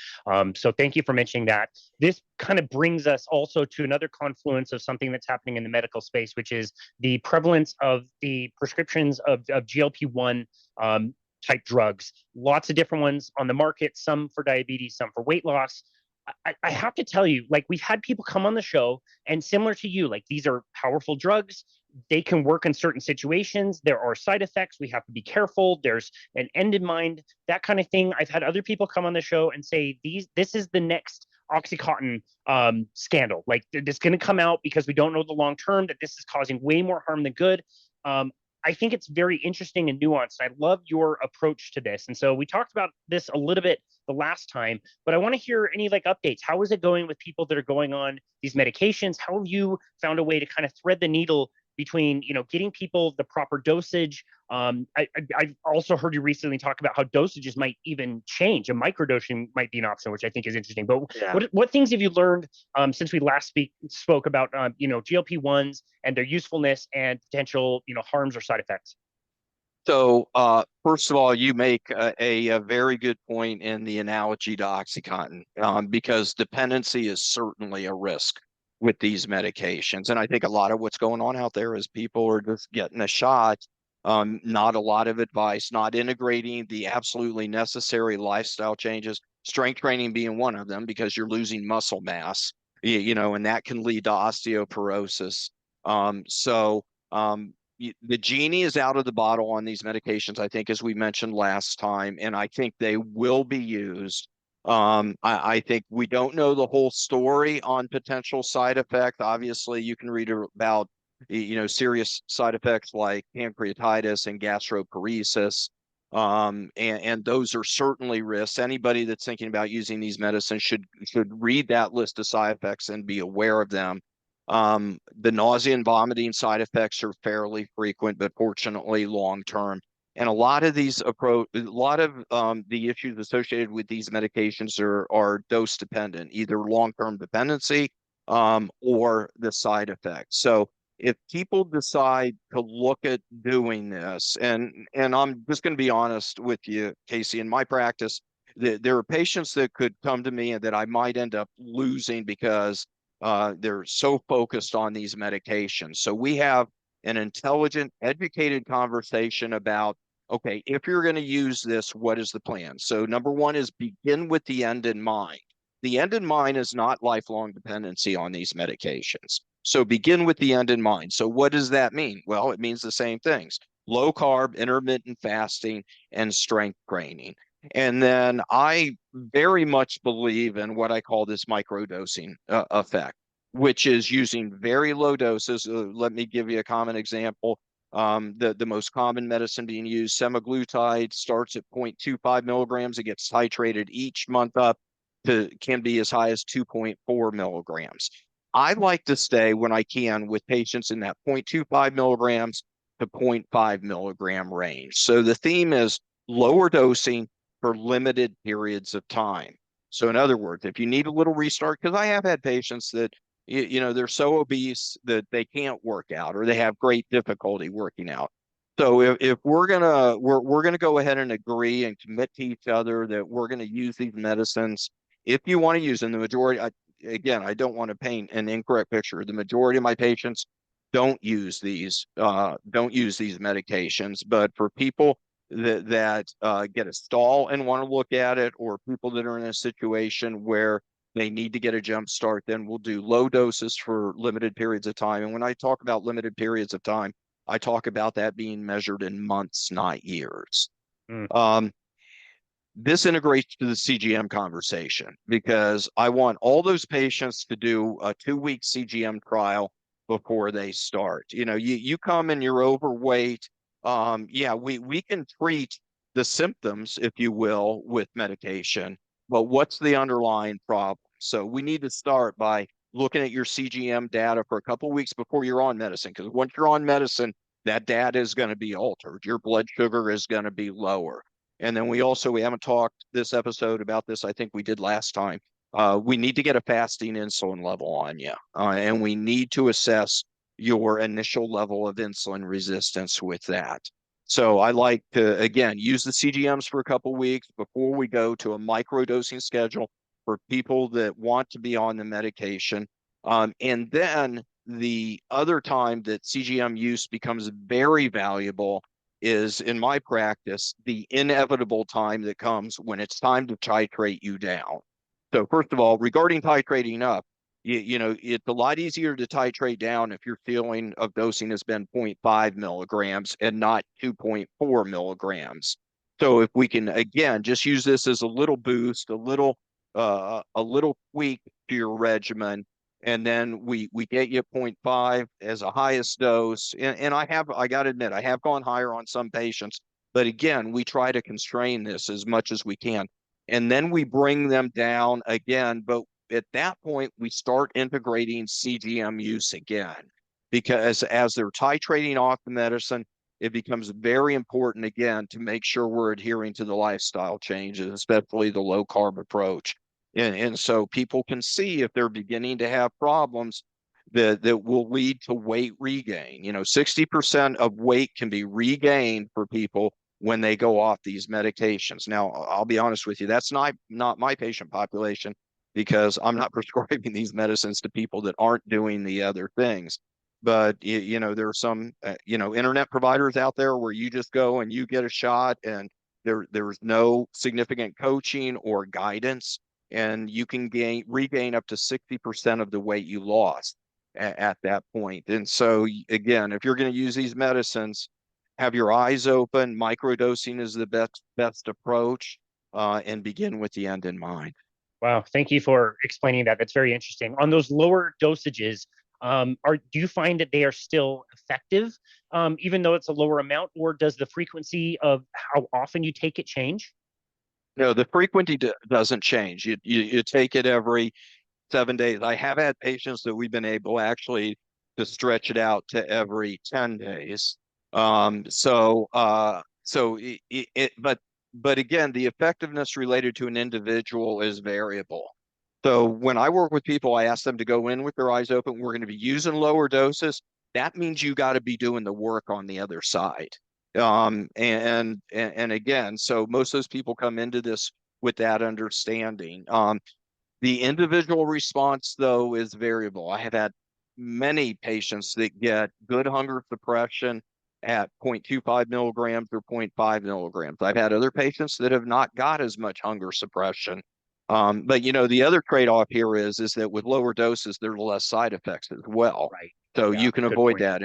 So thank you for mentioning that. This kind of brings us also to another confluence of something that's happening in the medical space, which is the prevalence of the prescriptions of GLP-1 type drugs. Lots of different ones on the market, some for diabetes, some for weight loss. I have to tell you, like, we've had people come on the show, and similar to you, like, these are powerful drugs. They can work in certain situations. There are side effects. We have to be careful. There's an end in mind, that kind of thing. I've had other people come on the show and say, this is the next Oxycontin scandal. Like, it's going to come out because we don't know the long term, that this is causing way more harm than good. I think it's very interesting and nuanced. I love your approach to this. And so we talked about this a little bit the last time, but I want to hear any like updates. How is it going with people that are going on these medications? How have you found a way to kind of thread the needle between, getting people the proper dosage? I've also heard you recently talk about how dosages might even change. A microdosing might be an option, which I think is interesting. But Yeah. what things have you learned since we last spoke about GLP-1s and their usefulness and potential harms or side effects? So, first of all, you make a very good point in the analogy to OxyContin, because dependency is certainly a risk with these medications. And I think a lot of what's going on out there is people are just getting a shot, not a lot of advice, not integrating the absolutely necessary lifestyle changes, strength training being one of them, because you're losing muscle mass, and that can lead to osteoporosis. So, the genie is out of the bottle on these medications, I think, as we mentioned last time, and I think they will be used I think we don't know the whole story on potential side effects. Obviously, you can read about serious side effects like pancreatitis and gastroparesis. And those are certainly risks. Anybody that's thinking about using these medicines should read that list of side effects and be aware of them. The nausea and vomiting side effects are fairly frequent, but fortunately long term. And a lot of the issues associated with these medications are dose dependent, either long-term dependency or the side effects. So if people decide to look at doing this, and I'm just going to be honest with you, Casey, in my practice, there are patients that could come to me and that I might end up losing because they're so focused on these medications. So we have an intelligent, educated conversation about, okay, if you're going to use this, what is the plan? So number one is begin with the end in mind. The end in mind is not lifelong dependency on these medications. So begin with the end in mind. So what does that mean? Well, it means the same things: low carb, intermittent fasting, and strength training. And then I very much believe in what I call this microdosing effect, which is using very low doses. Let me give you a common example. The most common medicine being used, semaglutide, starts at 0.25 milligrams. It gets titrated each month up to can be as high as 2.4 milligrams. I like to stay when I can with patients in that 0.25 milligrams to 0.5 milligram range. So the theme is lower dosing for limited periods of time. So in other words, if you need a little restart, because I have had patients that they're so obese that they can't work out or they have great difficulty working out. So if we're gonna go ahead and agree and commit to each other that we're gonna use these medicines, if you want to use them, the majority, again, I don't want to paint an incorrect picture. The majority of my patients don't use these medications, but for people that get a stall and want to look at it, or people that are in a situation where they need to get a jump start, then we'll do low doses for limited periods of time. And when I talk about limited periods of time, I talk about that being measured in months, not years. Mm. Um, this integrates to the CGM conversation because I want all those patients to do a 2-week CGM trial before they start. You come and you're overweight. Yeah, we can treat the symptoms, if you will, with medication, but what's the underlying problem? So we need to start by looking at your CGM data for a couple of weeks before you're on medicine, because once you're on medicine, that data is going to be altered. Your blood sugar is going to be lower. And then we haven't talked this episode about this. I think we did last time. We need to get a fasting insulin level on you, and we need to assess your initial level of insulin resistance with that. So I like to, again, use the CGMs for a couple weeks before we go to a microdosing schedule for people that want to be on the medication. And then the other time that CGM use becomes very valuable is, in my practice, the inevitable time that comes when it's time to titrate you down. So first of all, regarding titrating up, it's a lot easier to titrate down if your feeling of dosing has been 0.5 milligrams and not 2.4 milligrams. So if we can, again, just use this as a little boost, a little tweak to your regimen, and then we get you 0.5 as a highest dose. And I got to admit, I have gone higher on some patients, but again, we try to constrain this as much as we can. And then we bring them down again, but at that point, we start integrating CGM use again, because as they're titrating off the medicine, it becomes very important again to make sure we're adhering to the lifestyle changes, especially the low carb approach. And so people can see if they're beginning to have problems that will lead to weight regain. 60% of weight can be regained for people when they go off these medications. Now, I'll be honest with you, that's not my patient population, because I'm not prescribing these medicines to people that aren't doing the other things. But there are some internet providers out there where you just go and you get a shot, and there's no significant coaching or guidance, and you can regain up to 60% of the weight you lost at that point. And so again, if you're going to use these medicines, have your eyes open. Microdosing is the best approach. and begin with the end in mind. Wow, thank you for explaining that. That's very interesting. On those lower dosages, do you find that they are still effective, even though it's a lower amount, or does the frequency of how often you take it change? No, the frequency doesn't change. You take it every 7 days. I have had patients that we've been able actually to stretch it out to every 10 days. But again, the effectiveness related to an individual is variable. So when I work with people, I ask them to go in with their eyes open. We're going to be using lower doses. That means you got to be doing the work on the other side. And again, so most of those people come into this with that understanding. The individual response, though, is variable. I have had many patients that get good hunger suppression at 0.25 milligrams or 0.5 milligrams. I've had other patients that have not got as much hunger suppression. But the other trade-off here is that with lower doses, there's less side effects as well. Right. So Yeah, you can good avoid point. that.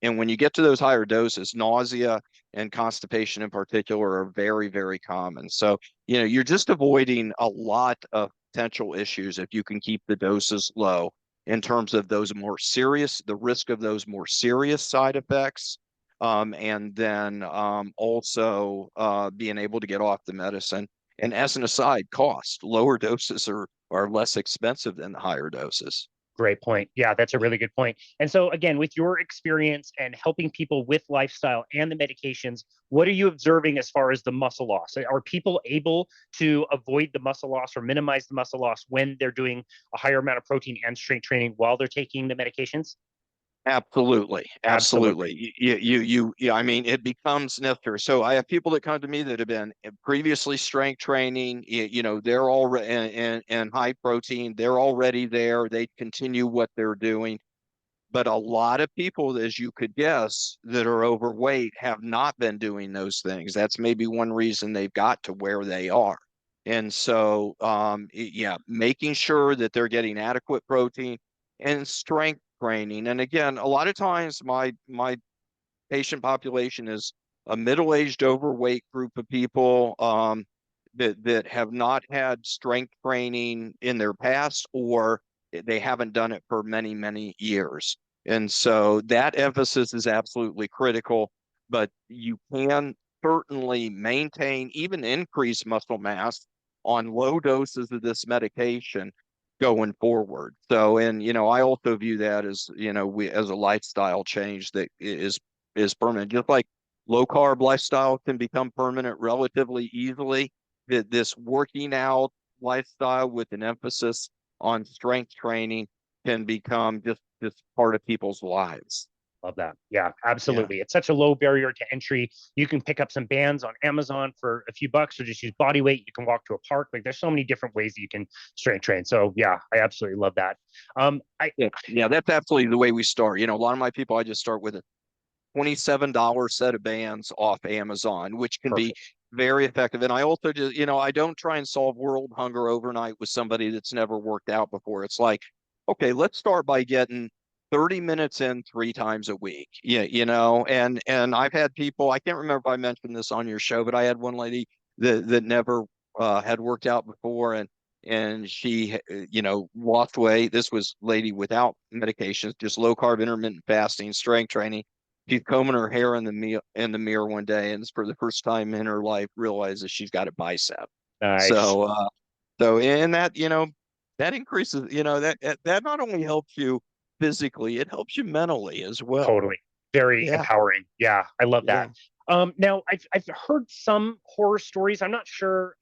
And when you get to those higher doses, nausea and constipation in particular are very, very common. So, you're just avoiding a lot of potential issues if you can keep the doses low in terms of the risk of those more serious side effects, and then also being able to get off the medicine. And as an aside, cost, lower doses are less expensive than the higher doses. Great point. Yeah, that's a really good point. And so, again, with your experience and helping people with lifestyle and the medications, what are you observing as far as the muscle loss? Are people able to avoid the muscle loss or minimize the muscle loss when they're doing a higher amount of protein and strength training while they're taking the medications? Absolutely, Absolutely. absolutely. I mean, it becomes necessary. So I have people that come to me that have been previously strength training. They're already in high protein. They're already there. They continue what they're doing. But a lot of people, as you could guess, that are overweight have not been doing those things. That's maybe one reason they've got to where they are. And so, yeah, making sure that they're getting adequate protein and strength training. And again, a lot of times my patient population is a middle-aged overweight group of people that have not had strength training in their past, or they haven't done it for many, many years. And so that emphasis is absolutely critical, but you can certainly maintain, even increase muscle mass on low doses of this medication going forward. So, and I also view that as, we as a lifestyle change that is permanent. Just like low carb lifestyle can become permanent relatively easily, that this working out lifestyle with an emphasis on strength training can become just part of people's lives. Love that. Yeah, Yeah. absolutely. It's such a low barrier to entry. You can pick up some bands on Amazon for a few bucks or just use body weight. You can walk to a park. Like there's so many different ways that you can strength train. So yeah, I absolutely love that. I Yeah, that's absolutely the way we start. A lot of my people, I just start with a $27 set of bands off Amazon, which can be Perfect. very effective. And I also just, I don't try and solve world hunger overnight with somebody that's never worked out before. It's like, okay, let's start by getting 30 minutes in 3 times a week. Yeah, and I've had people, I can't remember if I mentioned this on your show, but I had one lady that never had worked out before, and she lost weight. This was lady without medications, just low carb intermittent fasting, strength training. She's combing her hair in the mirror one day, and for the first time in her life realizes she's got a bicep. Nice. So so in that, that increases, that not only helps you physically, it helps you mentally as well. Totally. Very Yeah, empowering. Yeah, I love that. yeah. Now I've heard some horror stories. I'm not sure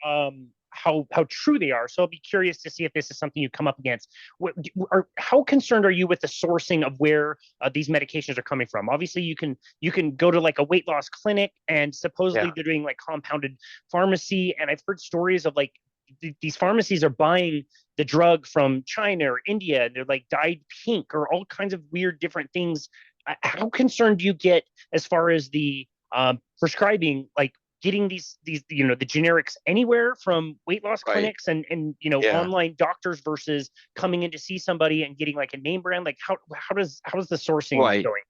how true they are. So I'll be curious to see if this is something you come up against. How concerned are you with the sourcing of where these medications are coming from? Obviously, you can go to like a weight loss clinic and supposedly Yeah. they're doing like compounded pharmacy. And I've heard stories of like these pharmacies are buying the drug from China or India, and they're like dyed pink or all kinds of weird different things. How concerned do you get as far as the prescribing, like getting these the generics anywhere from weight loss Right. clinics and Yeah. online doctors versus coming in to see somebody and getting like a name brand? Like how's the sourcing Right. going?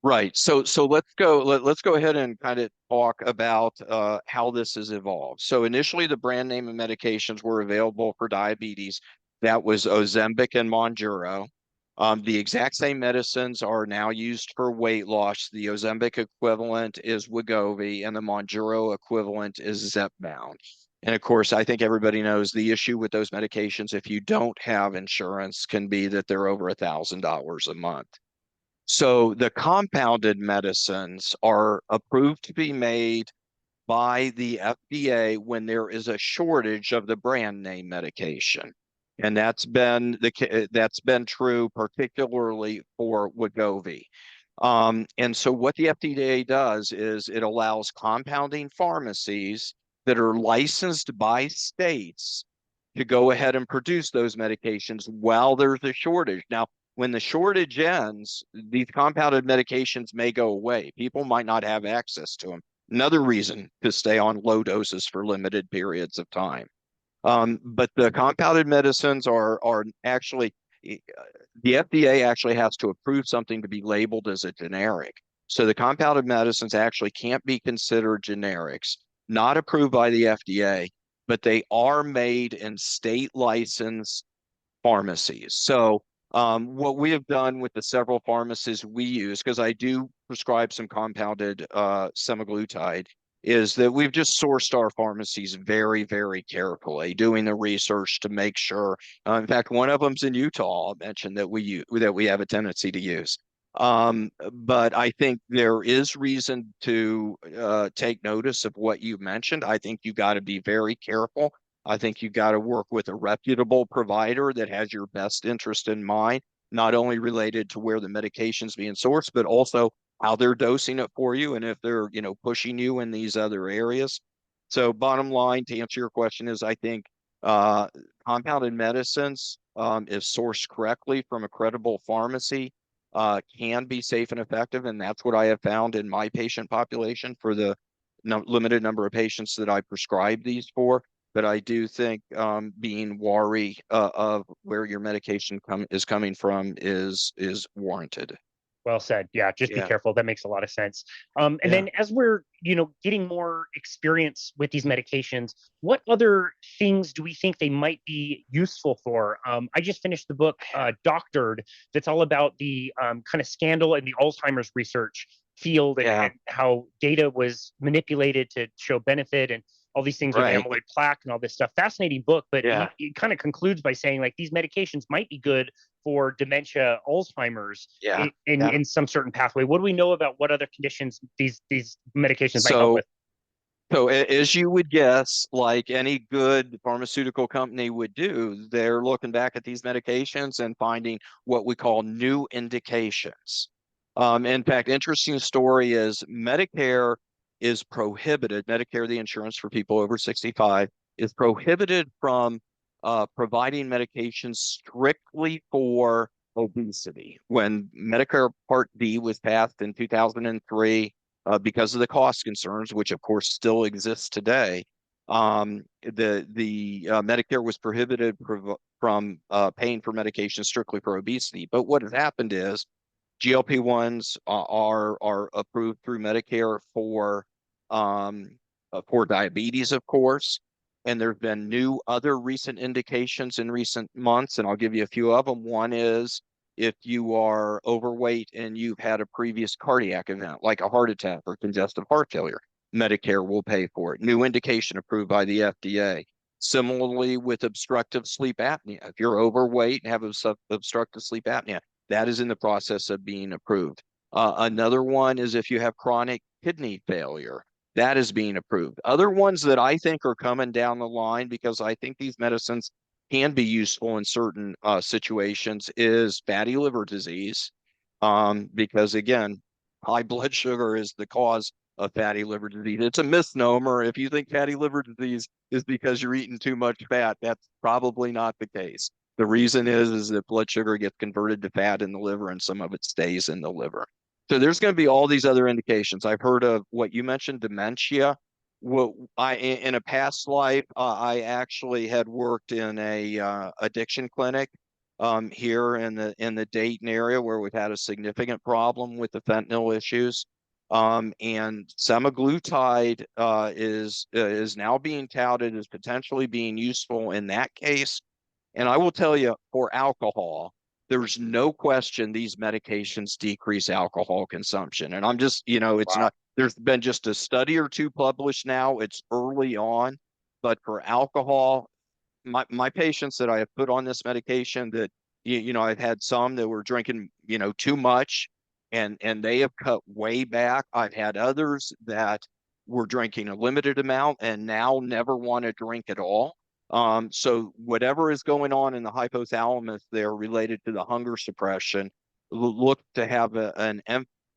Right. So let's go ahead and kind of talk about how this has evolved. So initially the brand name of medications were available for diabetes. That was Ozempic and Mounjaro. The exact same medicines are now used for weight loss. The Ozempic equivalent is Wegovy, and the Mounjaro equivalent is Zepbound. And of course, I think everybody knows the issue with those medications, if you don't have insurance, can be that they're over $1,000 a month. So the compounded medicines are approved to be made by the FDA when there is a shortage of the brand name medication. And that's been true particularly for Wegovy. And so what the FDA does is it allows compounding pharmacies that are licensed by states to go ahead and produce those medications while there's a shortage. Now, when the shortage ends, these compounded medications may go away. People might not have access to them. Another reason to stay on low doses for limited periods of time. But the compounded medicines are actually, the FDA actually has to approve something to be labeled as a generic. So the compounded medicines actually can't be considered generics, not approved by the FDA, but they are made in state licensed pharmacies. So what we have done with the several pharmacies we use, because I do prescribe some compounded semaglutide, is that we've just sourced our pharmacies very, very carefully, doing the research to make sure. In fact, one of them's in Utah. I'll mention that we have a tendency to use. But I think there is reason to take notice of what you mentioned. I think you got to be very careful. I think you got to work with a reputable provider that has your best interest in mind, not only related to where the medication's being sourced, but also how they're dosing it for you and if they're, pushing you in these other areas. So bottom line, to answer your question, is I think uh, compounded medicines, if sourced correctly from a credible pharmacy, can be safe and effective. And that's what I have found in my patient population for the limited number of patients that I prescribe these for. But I do think being wary of where your medication is coming from is warranted. Well said. Yeah, just be Yeah, careful. That makes a lot of sense. And yeah. then as we're, getting more experience with these medications, what other things do we think they might be useful for? I just finished the book Doctored, that's all about the kind of scandal in the Alzheimer's research field, Yeah, and how data was manipulated to show benefit and all these things with right. amyloid plaque and all this stuff. Fascinating book, but Yeah, he kind of concludes by saying like these medications might be good for dementia, Alzheimer's, yeah, in yeah. in some certain pathway. What do we know about what other conditions these medications might help So, with? as you would guess, like any good pharmaceutical company would do, they're looking back at these medications and finding what we call new indications. In fact, interesting story is Medicare, the insurance for people over 65, is prohibited from providing medications strictly for obesity. When Medicare Part D was passed in 2003, because of the cost concerns, which of course still exists today, the Medicare was prohibited from paying for medication strictly for obesity. But what has happened is GLP-1s are approved through Medicare for diabetes, of course. And there have been new other recent indications in recent months, and I'll give you a few of them. One is if you are overweight and you've had a previous cardiac event, like a heart attack or congestive heart failure, Medicare will pay for it. New indication approved by the FDA. Similarly, with obstructive sleep apnea, if you're overweight and have obstructive sleep apnea, that is in the process of being approved. Another one is if you have chronic kidney failure, that is being approved. Other ones that I think are coming down the line, because I think these medicines can be useful in certain situations, is fatty liver disease. Because again, high blood sugar is the cause of fatty liver disease. It's a misnomer. If you think fatty liver disease is because you're eating too much fat, that's probably not the case. The reason is that blood sugar gets converted to fat in the liver and some of it stays in the liver. So there's going to be all these other indications. I've heard of what you mentioned, dementia. What in a past life, I actually had worked in a addiction clinic, here in the Dayton area, where we've had a significant problem with the fentanyl issues. And semaglutide is now being touted as potentially being useful in that case. And I will tell you, for alcohol, there's no question these medications decrease alcohol consumption. And I'm just, it's Wow. not, there's been just a study or two published now. It's early on, but for alcohol, my patients that I have put on this medication, that I've had some that were drinking too much, and they have cut way back. I've had others that were drinking a limited amount and now never want to drink at all. So whatever is going on in the hypothalamus there related to the hunger suppression, look to have an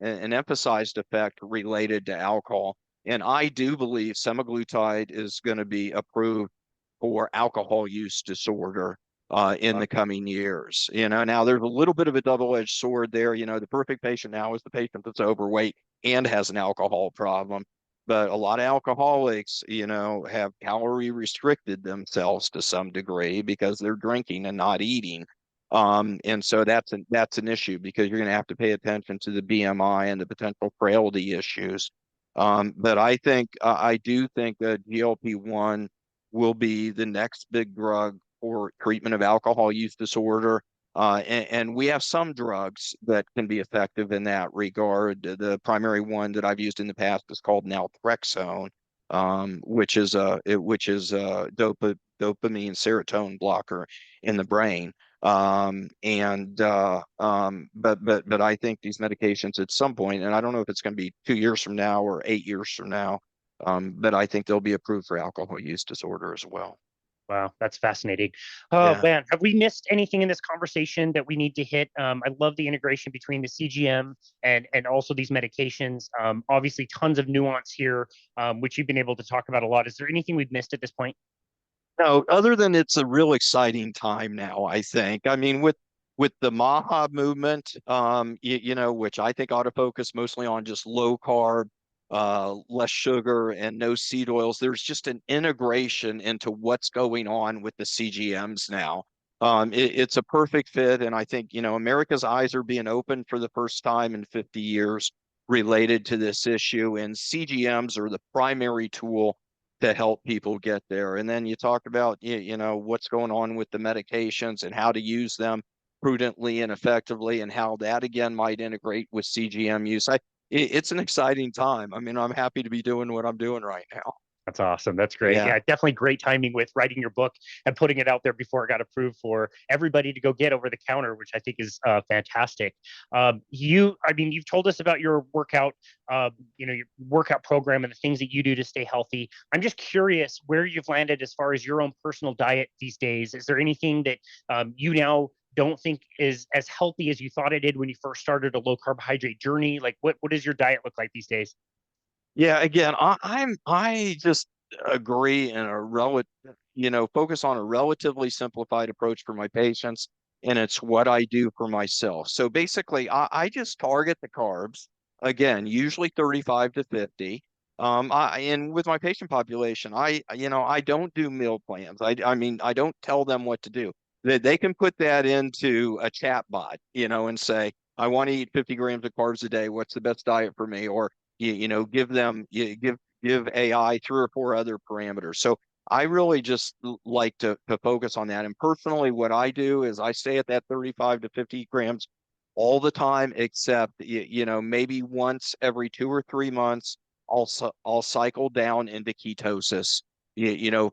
emphasized effect related to alcohol. And I do believe semaglutide is going to be approved for alcohol use disorder in the coming years. Now there's a little bit of a double-edged sword there. The perfect patient now is the patient that's overweight and has an alcohol problem. But a lot of alcoholics, have calorie restricted themselves to some degree because they're drinking and not eating. And so that's an issue, because you're going to have to pay attention to the BMI and the potential frailty issues. But I do think that GLP-1 will be the next big drug for treatment of alcohol use disorder. And we have some drugs that can be effective in that regard. The primary one that I've used in the past is called naltrexone, which is a dopamine serotonin blocker in the brain. But I think these medications at some point, and I don't know if it's going to be 2 years from now or 8 years from now, but I think they'll be approved for alcohol use disorder as well. Wow, that's fascinating. Yeah. Man, have we missed anything in this conversation that we need to hit? I love the integration between the CGM and also these medications. Obviously, tons of nuance here, which you've been able to talk about a lot. Is there anything we've missed at this point? No, other than it's a real exciting time now, I think. I mean, with the Maha movement, which I think ought to focus mostly on just low carb, less sugar, and no seed oils. There's just an integration into what's going on with the CGMs now. It's a perfect fit, and I think America's eyes are being opened for the first time in 50 years related to this issue, and CGMs are the primary tool to help people get there. And then you talk about what's going on with the medications and how to use them prudently and effectively, and how that again might integrate with CGM use. It's an exciting time. I mean, I'm happy to be doing what I'm doing right now. That's awesome. That's great. Yeah. Yeah, definitely great timing with writing your book and putting it out there before it got approved for everybody to go get over the counter, which I think is fantastic. I mean, you've told us about your workout, your workout program and the things that you do to stay healthy. I'm just curious where you've landed as far as your own personal diet these days. Is there anything that you now don't think is as healthy as you thought it did when you first started a low carbohydrate journey? Like, what does your diet look like these days? Yeah, again, I just agree in a relative, focus on a relatively simplified approach for my patients, and it's what I do for myself. So basically, I just target the carbs, again, usually 35 to 50. And with my patient population, I don't do meal plans. I mean, I don't tell them what to do. They can put that into a chat bot, and say, I want to eat 50 grams of carbs a day. What's the best diet for me? Or give them, give AI three or four other parameters. So I really just like to focus on that. And personally, what I do is I stay at that 35 to 50 grams all the time, except maybe once every 2 or 3 months, I'll cycle down into ketosis.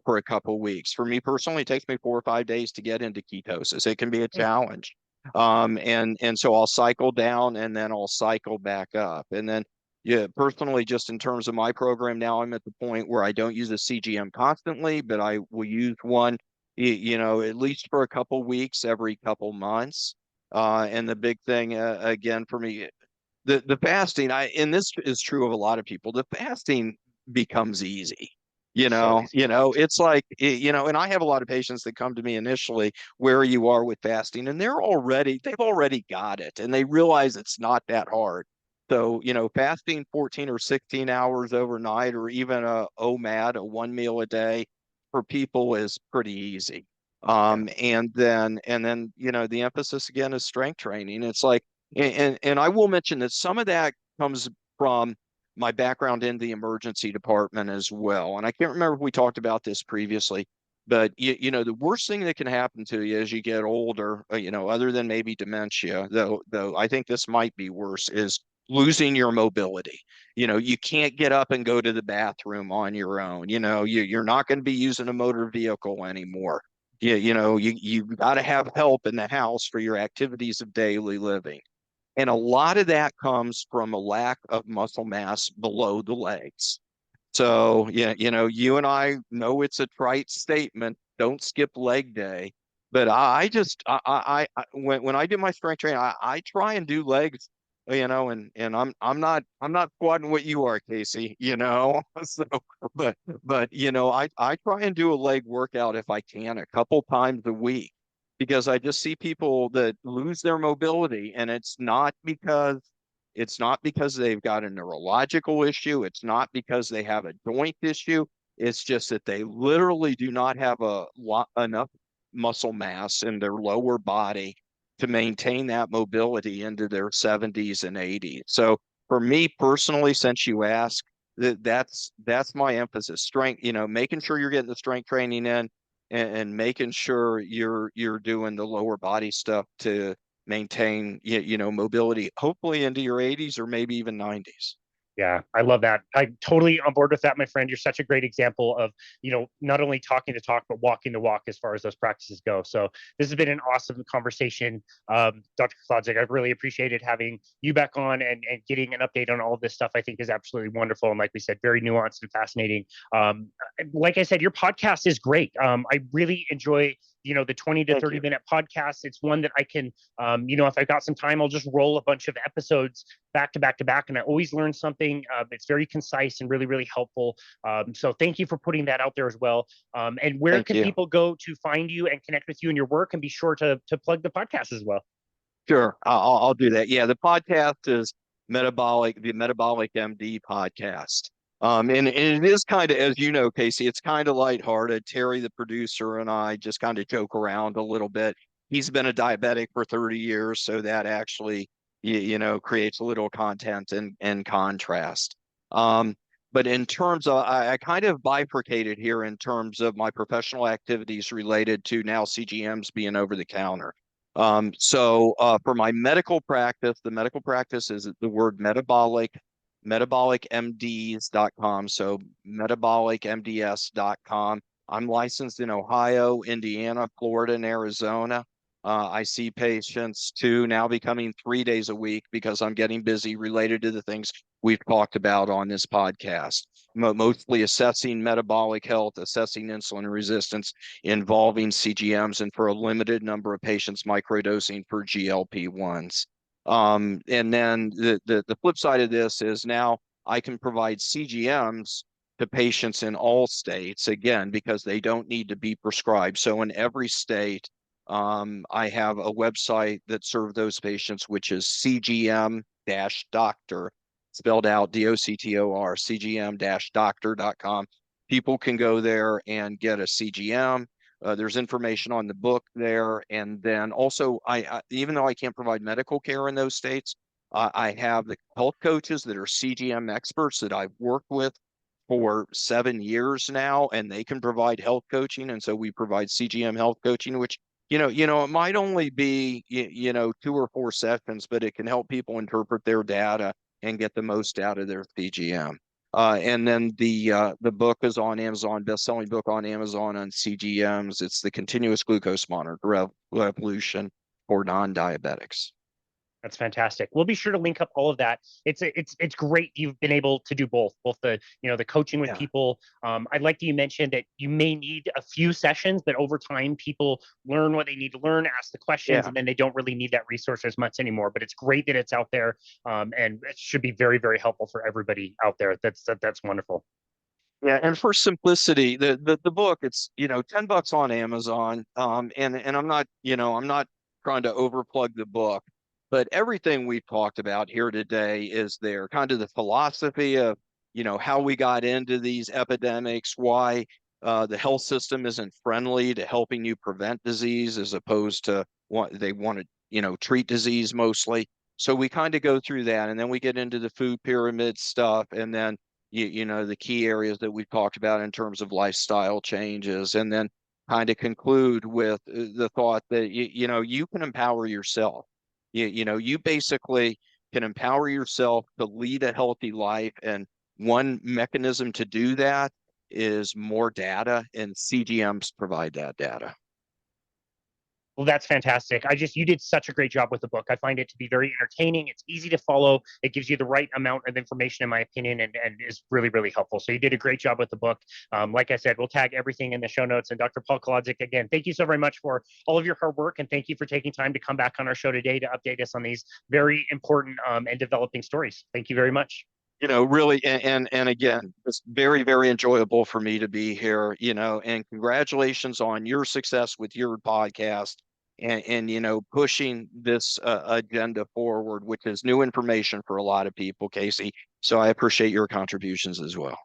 For a couple of weeks. For me personally, it takes me 4 or 5 days to get into ketosis. It can be a challenge. And so I'll cycle down and then I'll cycle back up. And then yeah, personally, just in terms of my program now, I'm at the point where I don't use a CGM constantly, but I will use one, at least for a couple weeks every couple months. And the big thing, again, for me, the fasting, and this is true of a lot of people, the fasting becomes easy. So easy. It's like, and I have a lot of patients that come to me initially where you are with fasting, and they've already got it, and they realize it's not that hard. So, fasting 14 or 16 hours overnight, or even a OMAD, a one meal a day for people, is pretty easy. And then the emphasis again is strength training. It's like, and I will mention that some of that comes from my background in the emergency department as well. And I can't remember if we talked about this previously, but the worst thing that can happen to you as you get older, other than maybe dementia, though I think this might be worse, is losing your mobility. You can't get up and go to the bathroom on your own. You're not going to be using a motor vehicle anymore. You got to have help in the house for your activities of daily living. And a lot of that comes from a lack of muscle mass below the legs. So, yeah, you and I know it's a trite statement, don't skip leg day. But I just, when I do my strength training, I try and do legs, and I'm not squatting what you are, Casey, So, but, I try and do a leg workout if I can a couple times a week, because I just see people that lose their mobility, and it's not because they've got a neurological issue. It's not because they have a joint issue. It's just that they literally do not have enough muscle mass in their lower body to maintain that mobility into their 70s and 80s. So for me personally, since you asked, that's my emphasis. Strength, making sure you're getting the strength training in, and making sure you're doing the lower body stuff to maintain mobility, hopefully into your 80s or maybe even 90s. Yeah, I love that. I'm totally on board with that, my friend. You're such a great example of, not only talking the talk, but walking the walk as far as those practices go. So this has been an awesome conversation. Dr. Kolodzik, I've really appreciated having you back on and getting an update on all of this stuff. I think is absolutely wonderful. And like we said, very nuanced and fascinating. Like I said, your podcast is great. I really enjoy the 20 to Thank 30 you. minute podcast. It's one that I can, if I've got some time, I'll just roll a bunch of episodes back to back to back, and I always learn something. It's very concise and really, really helpful. So thank you for putting that out there as well. And where Thank can you. people go to find you and connect with you and your work? And be sure to plug the podcast as well. Sure, I'll do that. Yeah, the podcast is the Metabolic MD podcast. And it is kind of, as you know, Casey, it's kind of lighthearted. Terry, the producer, and I just kind of joke around a little bit. He's been a diabetic for 30 years, so that actually, creates a little content and contrast. Um, but in terms of, I kind of bifurcated here in terms of my professional activities related to now CGMs being over the counter. So for my medical practice, the medical practice is the word metabolicmds.com. So metabolicmds.com. I'm licensed in Ohio, Indiana, Florida, and Arizona. I see patients now becoming 3 days a week because I'm getting busy related to the things we've talked about on this podcast. Mostly assessing metabolic health, assessing insulin resistance, involving CGMs, and for a limited number of patients, microdosing for GLP-1s. And then the flip side of this is now I can provide CGMs to patients in all states, again, because they don't need to be prescribed. So in every state, I have a website that serves those patients, which is CGM-doctor, spelled out DOCTOR, CGM-doctor.com. People can go there and get a CGM. There's information on the book there. And then also, even though I can't provide medical care in those states, I have the health coaches that are CGM experts that I've worked with for 7 years now, and they can provide health coaching. And so we provide CGM health coaching, which it might only be 2 or 4 sessions, but it can help people interpret their data and get the most out of their CGM. And then the book is on Amazon, best-selling book on Amazon on CGMs. It's the continuous glucose monitor revolution for non-diabetics. That's fantastic. We'll be sure to link up all of that. It's great you've been able to do both the coaching with Yeah. people. I'd like to mention that you may need a few sessions, but over time people learn what they need to learn, ask the questions, Yeah. and then they don't really need that resource as much anymore. But it's great that it's out there, and it should be very, very helpful for everybody out there. That's wonderful. Yeah, and for simplicity, the book, it's $10 on Amazon. And I'm not trying to overplug the book, but everything we've talked about here today is there. Kind of the philosophy of how we got into these epidemics, why The health system isn't friendly to helping you prevent disease as opposed to what they want to, treat disease mostly. So we kind of go through that, and then we get into the food pyramid stuff, and then the key areas that we talked about in terms of lifestyle changes, and then kind of conclude with the thought that you can empower yourself. You basically can empower yourself to lead a healthy life, and one mechanism to do that is more data, and CGMs provide that data. Well, that's fantastic. You did such a great job with the book. I find it to be very entertaining. It's easy to follow. It gives you the right amount of information, in my opinion, and is really, really helpful. So you did a great job with the book. Like I said, we'll tag everything in the show notes. And Dr. Paul Kolodzik, again, thank you so very much for all of your hard work. And thank you for taking time to come back on our show today to update us on these very important and developing stories. Thank you very much. Really, and again, it's very, very enjoyable for me to be here, and congratulations on your success with your podcast and pushing this agenda forward, which is new information for a lot of people, Casey. So I appreciate your contributions as well.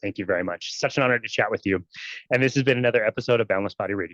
Thank you very much. Such an honor to chat with you. And this has been another episode of Boundless Body Radio.